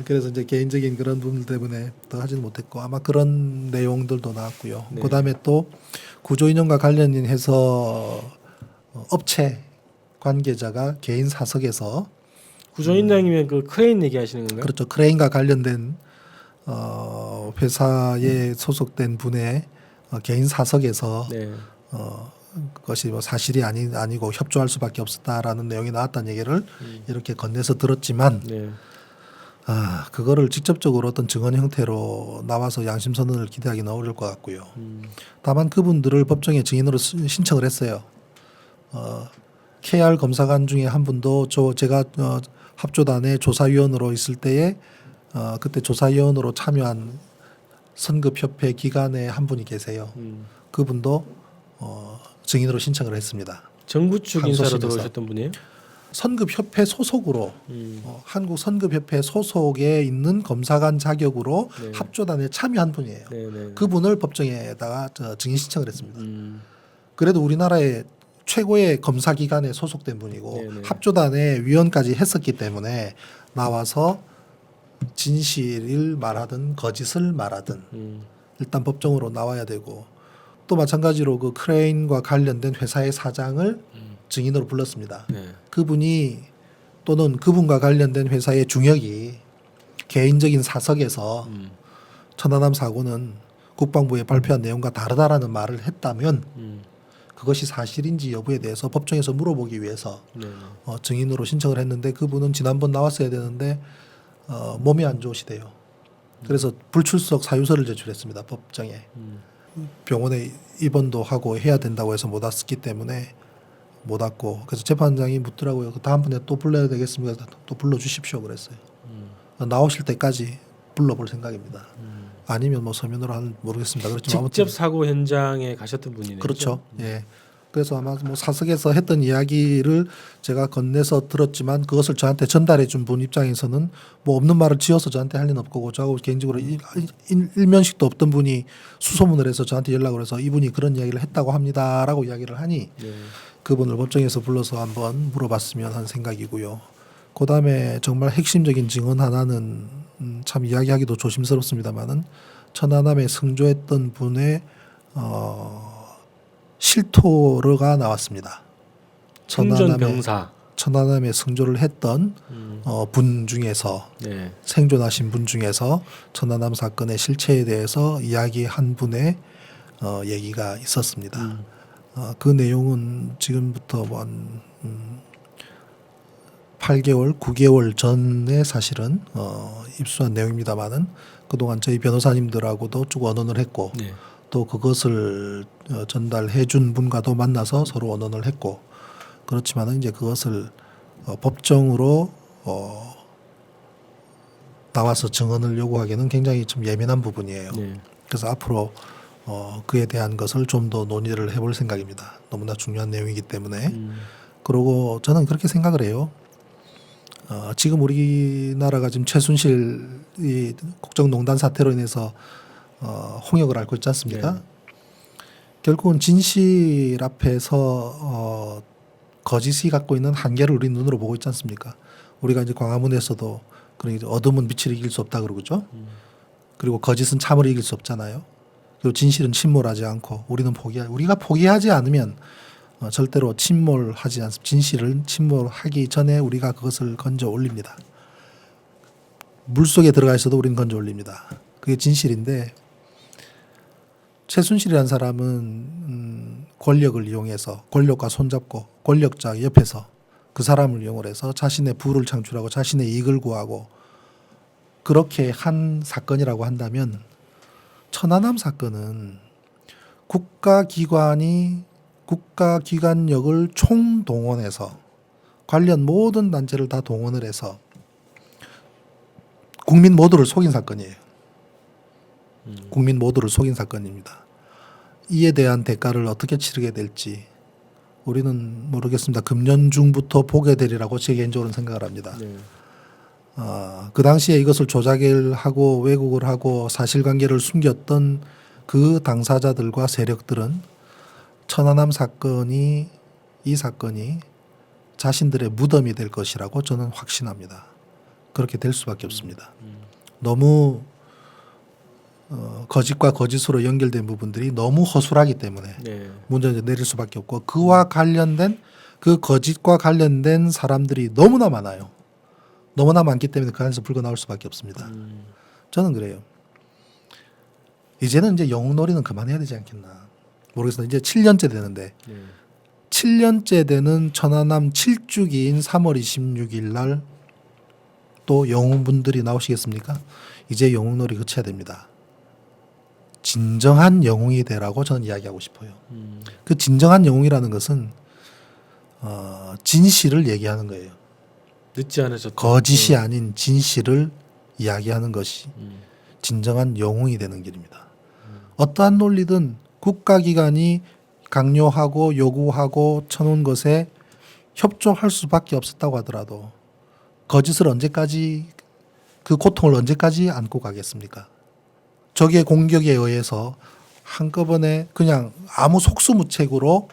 그래서 이제 개인적인 그런 부분 때문에 더 하지는 못했고 아마 그런 내용들도 나왔고요. 네. 그다음에 또 구조인연과 관련해서 업체 관계자가 개인 사석에서 구조인장이면 그 크레인 얘기하시는 건가요? 그렇죠. 크레인과 관련된 회사에 소속된 분의 개인 사석에서 네. 그것이 뭐 사실이 아니고 협조할 수밖에 없었다라는 내용이 나왔다는 얘기를 이렇게 건네서 들었지만 네. 그거를 직접적으로 어떤 증언 형태로 나와서 양심 선언을 기대하기는 어려울 것 같고요. 다만 그분들을 법정에 증인으로 신청을 했어요. KR 검사관 중에 한 분도 제가 합조단의 조사위원으로 있을 때에 그때 조사위원으로 참여한 선급협회 기관에 한 분이 계세요. 그분도 증인으로 신청을 했습니다. 정부 측 인사로 항소심에서. 들어오셨던 분이에요? 선급협회 소속으로 한국 선급협회 소속에 있는 검사관 자격으로 네. 합조단에 참여한 분이에요. 네네. 그분을 법정에다가 증인 신청을 했습니다. 그래도 우리나라의 최고의 검사기관에 소속된 분이고 네네. 합조단의 위원까지 했었기 때문에 나와서 진실을 말하든 거짓을 말하든 일단 법정으로 나와야 되고 또 마찬가지로 그 크레인과 관련된 회사의 사장을 증인으로 불렀습니다. 네. 그분이 또는 그분과 관련된 회사의 중역이 개인적인 사석에서 천안함 사고는 국방부에 발표한 내용과 다르다라는 말을 했다면 그것이 사실인지 여부에 대해서 법정에서 물어보기 위해서 네. 증인으로 신청을 했는데 그분은 지난번 나왔어야 되는데 몸이 안 좋으시대요. 그래서 불출석 사유서를 제출했습니다. 법정에. 병원에 입원도 하고 해야 된다고 해서 못 왔기 때문에 못 왔고, 그래서 재판장이 묻더라고요. 다음번에 또 불러야 되겠습니까? 또 불러주십시오 그랬어요. 나오실 때까지 불러볼 생각입니다. 아니면 뭐 서면으로 하는 모르겠습니다. 그렇지만 직접 아무튼 사고 현장에 가셨던 분이네요. 그렇죠. 예. 그래서 아마 뭐 사석에서 했던 이야기를 제가 건네서 들었지만 그것을 저한테 전달해 준 분 입장에서는 뭐 없는 말을 지어서 저한테 할 리는 없고, 저하고 개인적으로 일면식도 없던 분이 수소문을 해서 저한테 연락을 해서 이분이 그런 이야기를 했다고 합니다라고 이야기를 하니 네. 그분을 법정에서 불러서 한번 물어봤으면 하는 생각이고요. 그다음에 정말 핵심적인 증언 하나는 참 이야기하기도 조심스럽습니다만은 천안함에 승조했던 분의 실토가 나왔습니다. 생존병사. 천안함에 승조를 했던 분 중에서 네. 생존하신 분 중에서 천안함 사건의 실체에 대해서 이야기한 분의 얘기가 있었습니다. 그 내용은 지금부터 뭐 한 8개월, 9개월 전에 사실은 입수한 내용입니다만은 그동안 저희 변호사님들하고도 쭉 언언을 했고 네. 또 그것을 전달해 준 분과도 만나서 서로 언언을 했고, 그렇지만은 이제 그것을 법정으로 나와서 증언을 요구하기는 굉장히 좀 예민한 부분이에요. 네. 그래서 앞으로 그에 대한 것을 좀 더 논의를 해볼 생각입니다. 너무나 중요한 내용이기 때문에. 그리고 저는 그렇게 생각을 해요. 지금 우리나라가 지금 최순실 이 국정농단 사태로 인해서 홍역을 앓고 있지 않습니까? 네. 결국은 진실 앞에서 거짓이 갖고 있는 한계를 우리 눈으로 보고 있지 않습니까? 우리가 이제 광화문에서도 그런 어둠은 빛을 이길 수 없다 그러죠. 그리고 거짓은 참을 이길 수 없잖아요. 그리고 진실은 침몰하지 않고 우리가 포기하지 않으면 절대로 침몰하지 않습니다. 진실을 침몰하기 전에 우리가 그것을 건져 올립니다. 물속에 들어가 있어도 우리는 건져 올립니다. 그게 진실인데, 최순실이라는 사람은 권력을 이용해서 권력과 손잡고 권력자 옆에서 그 사람을 이용을 해서 자신의 부를 창출하고 자신의 이익을 구하고 그렇게 한 사건이라고 한다면, 천안함 사건은 국가기관력을 총동원해서 관련 모든 단체를 다 동원을 해서 국민 모두를 속인 사건이에요. 국민 모두를 속인 사건입니다. 이에 대한 대가를 어떻게 치르게 될지 우리는 모르겠습니다. 금년 중부터 보게 되리라고 제 개인적으로는 생각을 합니다. 네. 그 당시에 이것을 조작을 하고 왜곡을 하고 사실관계를 숨겼던 그 당사자들과 세력들은 천안함 사건이 이 사건이 자신들의 무덤이 될 것이라고 저는 확신합니다. 그렇게 될 수밖에 없습니다. 너무 거짓과 거짓으로 연결된 부분들이 너무 허술하기 때문에 네. 문제를 내릴 수밖에 없고, 그와 관련된 그 거짓과 관련된 사람들이 너무나 많아요. 너무나 많기 때문에 그 안에서 불고 나올 수밖에 없습니다. 저는 그래요. 이제는 이제 영웅놀이는 그만해야 되지 않겠나 모르겠어요. 이제 7년째 되는데 네. 7년째 되는 천안함 7주기인 3월 26일 날 또 영웅분들이 나오시겠습니까? 이제 영웅놀이 그쳐야 됩니다. 진정한 영웅이 되라고 저는 이야기하고 싶어요. 그 진정한 영웅이라는 것은 진실을 얘기하는 거예요. 늦지 않으셨다. 거짓이 아닌 진실을 이야기하는 것이 진정한 영웅이 되는 길입니다. 어떠한 논리든 국가기관이 강요하고 요구하고 쳐놓은 것에 협조할 수밖에 없었다고 하더라도 거짓을 언제까지, 그 고통을 언제까지 안고 가겠습니까? 적의 공격에 의해서 한꺼번에 그냥 아무 속수무책으로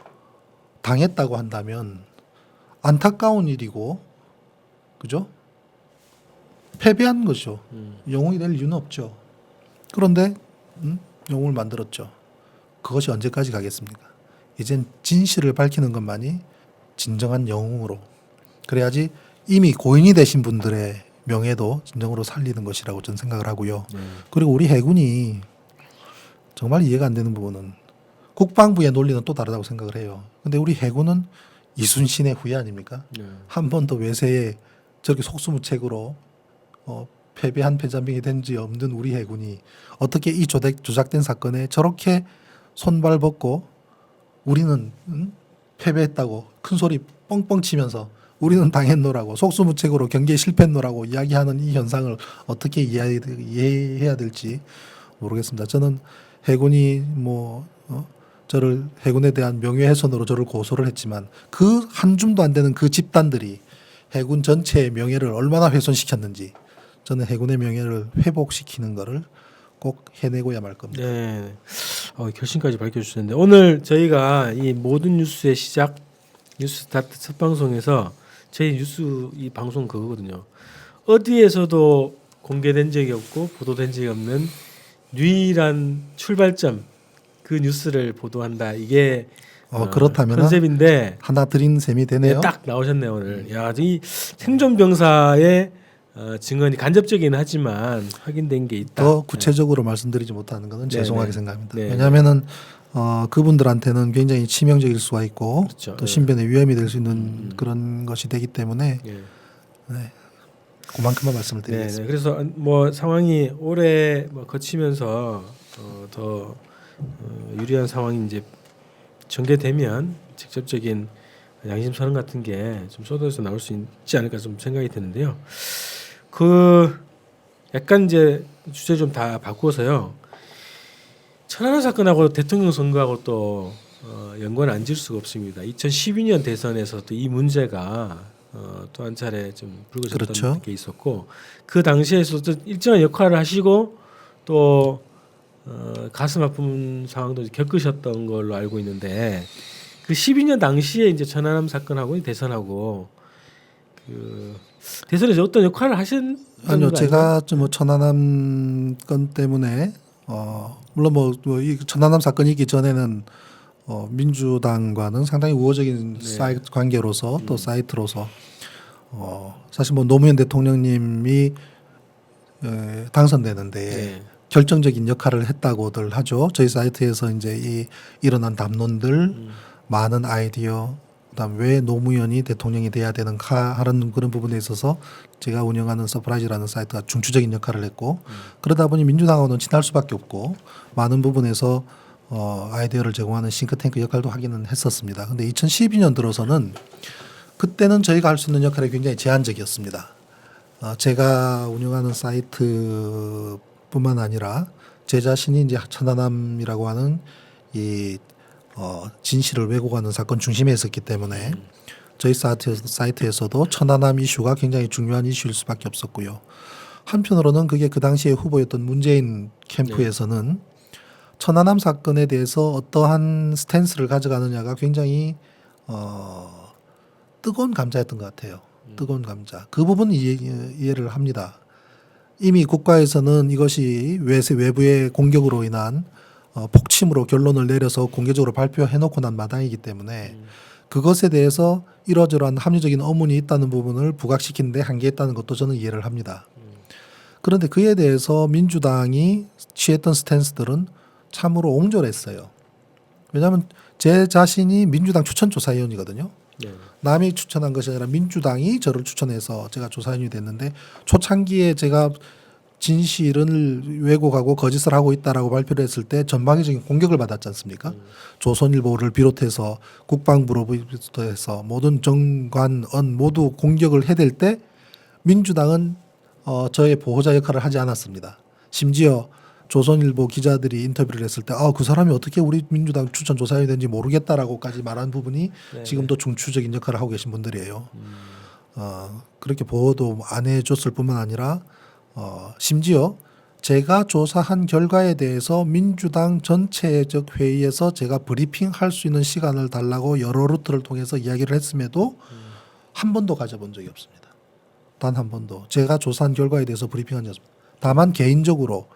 당했다고 한다면 안타까운 일이고, 그죠? 패배한 거죠. 영웅이 될 이유는 없죠. 그런데 영웅을 만들었죠. 그것이 언제까지 가겠습니까? 이젠 진실을 밝히는 것만이 진정한 영웅으로, 그래야지 이미 고인이 되신 분들의 명예도 진정으로 살리는 것이라고 저는 생각을 하고요. 그리고 우리 해군이 정말 이해가 안 되는 부분은 국방부의 논리는 또 다르다고 생각을 해요. 근데 우리 해군은 이순신의 후예 아닙니까? 네. 한 번 더 외세에 저렇게 속수무책으로 패배한 패자명이 된 지 없는 우리 해군이 어떻게 이 조작된 사건에 저렇게 손발 벗고 우리는 패배했다고 큰 소리 뻥뻥 치면서 우리는 당했노라고 속수무책으로 경기에 실패했노라고 이야기하는 이 현상을 어떻게 이해해야 될지 모르겠습니다. 저는 해군이 저를 해군에 대한 명예훼손으로 저를 고소를 했지만 그 한 줌도 안 되는 그 집단들이 해군 전체의 명예를 얼마나 훼손시켰는지 저는 해군의 명예를 회복시키는 거를 꼭 해내고야 말 겁니다. 네. 결심까지 밝혀주셨는데 오늘 저희가 이 모든 뉴스의 시작 뉴스 스타트 첫 방송에서 저희 뉴스 이 방송 그거거든요. 어디에서도 공개된 적이 없고 보도된 적이 없는 유일한 출발점 그 뉴스를 보도한다. 이게 그렇다면 컨셉인데 하나 드린 셈이 되네요. 네, 딱 나오셨네요 오늘. 야, 이 생존 병사의 증언이 간접적이긴 하지만 확인된 게 있다. 더 구체적으로 말씀드리지 못하는 것은 네, 죄송하게 네. 생각합니다. 네, 왜냐하면은 그분들한테는 굉장히 치명적일 수가 있고 그렇죠. 또 네. 신변에 위험이 될 수 있는 그런 것이 되기 때문에 예. 그만큼만 말씀을 네, 드리겠습니다. 네. 그래서 뭐 상황이 오래 거치면서 더 유리한 상황이 이제 전개되면 직접적인 양심 선언 같은 게 좀 쏟아져서 나올 수 있지 않을까 좀 생각이 드는데요. 그 약간 이제 주제 좀 다 바꾸어서요. 천안함 사건하고 대통령 선거하고 또 연관을 안 지을 수가 없습니다. 2012년 대선에서 또 이 문제가 또 한 차례 좀 불거졌던 그렇죠. 게 있었고 그 당시에서도 일정한 역할을 하시고 또 가슴 아픈 상황도 겪으셨던 걸로 알고 있는데 그 12년 당시에 이제 천안함 사건하고 대선하고 그 대선에서 어떤 역할을 하신 아니요, 제가 좀 천안함 건 때문에 물론 이 천안함 사건이 있기 전에는 민주당과는 상당히 우호적인 사이트 관계로서 또 사이트로서 사실 노무현 대통령님이 당선되는데 결정적인 역할을 했다고들 하죠. 저희 사이트에서 이제 이 일어난 담론들, 많은 아이디어, 그다음 왜 노무현이 대통령이 돼야 되는가 하는 그런 부분에 있어서 제가 운영하는 서프라이즈라는 사이트가 중추적인 역할을 했고 그러다 보니 민주당하고는 친할 수밖에 없고 많은 부분에서 아이디어를 제공하는 싱크탱크 역할도 하기는 했었습니다. 근데 2012년 들어서는 그때는 저희가 할 수 있는 역할이 굉장히 제한적이었습니다. 제가 운영하는 사이트뿐만 아니라 제 자신이 이제 천안함이라고 하는 이 진실을 왜곡하는 사건 중심에 있었기 때문에 저희 사이트에서도 천안함 이슈가 굉장히 중요한 이슈일 수밖에 없었고요. 한편으로는 그게 그 당시에 후보였던 문재인 캠프에서는 천안함 사건에 대해서 어떠한 스탠스를 가져가느냐가 굉장히 뜨거운 감자였던 것 같아요. 뜨거운 감자. 그 부분 이해를 합니다. 이미 국가에서는 이것이 외부의 공격으로 인한 폭침으로 결론을 내려서 공개적으로 발표해놓고 난 마당이기 때문에 그것에 대해서 이러저러한 합리적인 의문이 있다는 부분을 부각시키는데 한계했다는 것도 저는 이해를 합니다. 그런데 그에 대해서 민주당이 취했던 스탠스들은 참으로 옹졸했어요. 왜냐하면 제 자신이 민주당 추천조사위원이거든요. 네. 남이 추천한 것이 아니라 민주당이 저를 추천해서 제가 조사위원이 됐는데 초창기에 제가 진실을 왜곡하고 거짓을 하고 있다라고 발표를 했을 때 전방위적인 공격을 받았지 않습니까? 조선일보를 비롯해서 국방부로부터 해서 모든 정관언 모두 공격을 해댈 때 민주당은 저의 보호자 역할을 하지 않았습니다. 심지어 조선일보 기자들이 인터뷰를 했을 때 그 사람이 어떻게 우리 민주당 추천 조사위원이 된지 모르겠다라고까지 말한 부분이 지금도 중추적인 역할을 하고 계신 분들이에요. 그렇게 보호도 안 해줬을 뿐만 아니라 심지어 제가 조사한 결과에 대해서 민주당 전체적 회의에서 제가 브리핑할 수 있는 시간을 달라고 여러 루트를 통해서 이야기를 했음에도 한 번도 가져본 적이 없습니다. 단 한 번도. 제가 조사한 결과에 대해서 브리핑한 적이 없습니다. 다만 개인적으로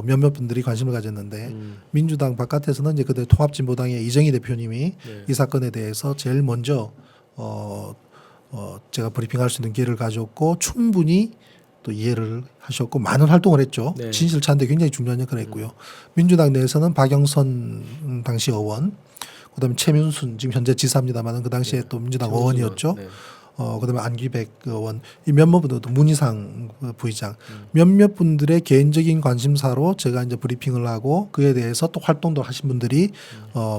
몇몇 분들이 관심을 가졌는데 민주당 바깥에서는 이제 그때 통합진보당의 이정희 대표님이 이 사건에 대해서 제일 먼저 제가 브리핑할 수 있는 기회를 가졌고 충분히 또 이해를 하셨고 많은 활동을 했죠. 네. 진실 찾는 데 굉장히 중요한 역할을 했고요. 민주당 내에서는 박영선 당시 의원, 그다음에 최민순 지금 현재 지사입니다만은 그 당시에 또 민주당 의원이었죠. 네. 그다음에 안기백 의원, 이 몇몇 분들도 문희상 부의장 몇몇 분들의 개인적인 관심사로 제가 이제 브리핑을 하고 그에 대해서 또 활동도 하신 분들이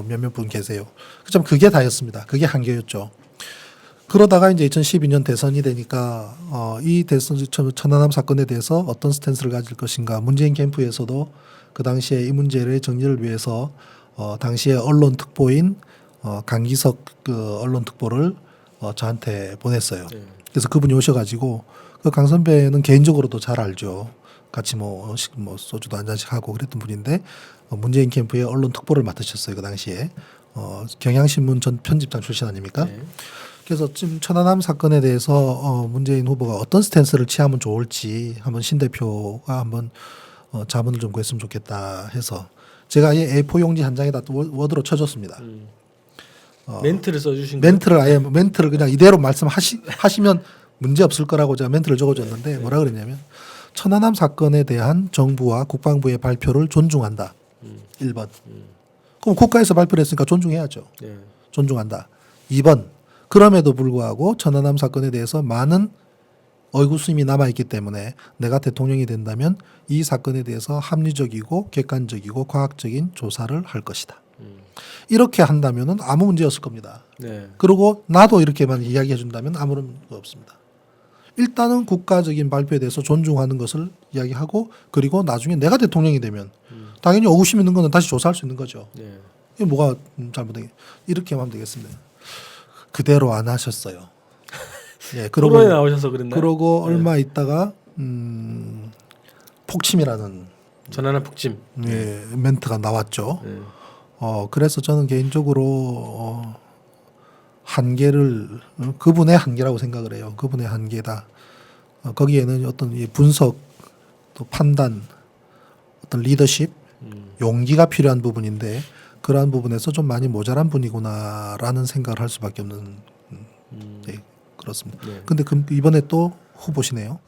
몇몇 분 계세요. 참 그게 다였습니다. 그게 한계였죠. 그러다가 이제 2012년 대선이 되니까 이 대선 천안함 사건에 대해서 어떤 스탠스를 가질 것인가. 문재인 캠프에서도 그 당시에 이 문제의 정리를 위해서 당시에 언론 특보인 강기석 그 언론 특보를 저한테 보냈어요. 네. 그래서 그분이 오셔가지고 그 강 선배는 개인적으로도 잘 알죠. 같이 뭐 소주도 한 잔씩 하고 그랬던 분인데 문재인 캠프의 언론 특보를 맡으셨어요. 그 당시에 경향신문 전 편집장 출신 아닙니까? 네. 그래서 지금 천안함 사건에 대해서 문재인 후보가 어떤 스탠스를 취하면 좋을지 한번 신 대표가 한번 자문을 좀 구했으면 좋겠다 해서 제가 이 A4 용지 한 장에다 워드로 쳐줬습니다. 멘트를 써주신 거예요? 멘트를 그냥 이대로 말씀하시면 문제 없을 거라고 제가 멘트를 적어줬는데 뭐라 그랬냐면 천안함 사건에 대한 정부와 국방부의 발표를 존중한다. 1번. 그럼 국가에서 발표를 했으니까 존중해야죠. 네. 존중한다. 2번. 그럼에도 불구하고 천안함 사건에 대해서 많은 의구심이 남아있기 때문에 내가 대통령이 된다면 이 사건에 대해서 합리적이고 객관적이고 과학적인 조사를 할 것이다. 이렇게 한다면 아무 문제 없을 겁니다. 네. 그리고 나도 이렇게만 이야기해 준다면 아무런 거 없습니다. 일단은 국가적인 발표에 대해서 존중하는 것을 이야기하고 그리고 나중에 내가 대통령이 되면 당연히 의구심 있는 거는 다시 조사할 수 있는 거죠. 네. 이게 뭐가 잘못된 이렇게 하면 되겠습니다. 그대로 안 하셨어요. 예, 토론에 나오셔서 그랬나요? 그러고 얼마 있다가 폭침이라는 전화나 폭침. 예, 멘트가 나왔죠. 네. 그래서 저는 개인적으로 한계를 그분의 한계라고 생각을 해요. 그분의 한계다. 거기에는 어떤 이 분석, 또 판단, 어떤 리더십, 용기가 필요한 부분인데 그러한 부분에서 좀 많이 모자란 분이구나라는 생각을 할 수밖에 없는 네, 그렇습니다. 네. 근데 이번에 또 후보시네요.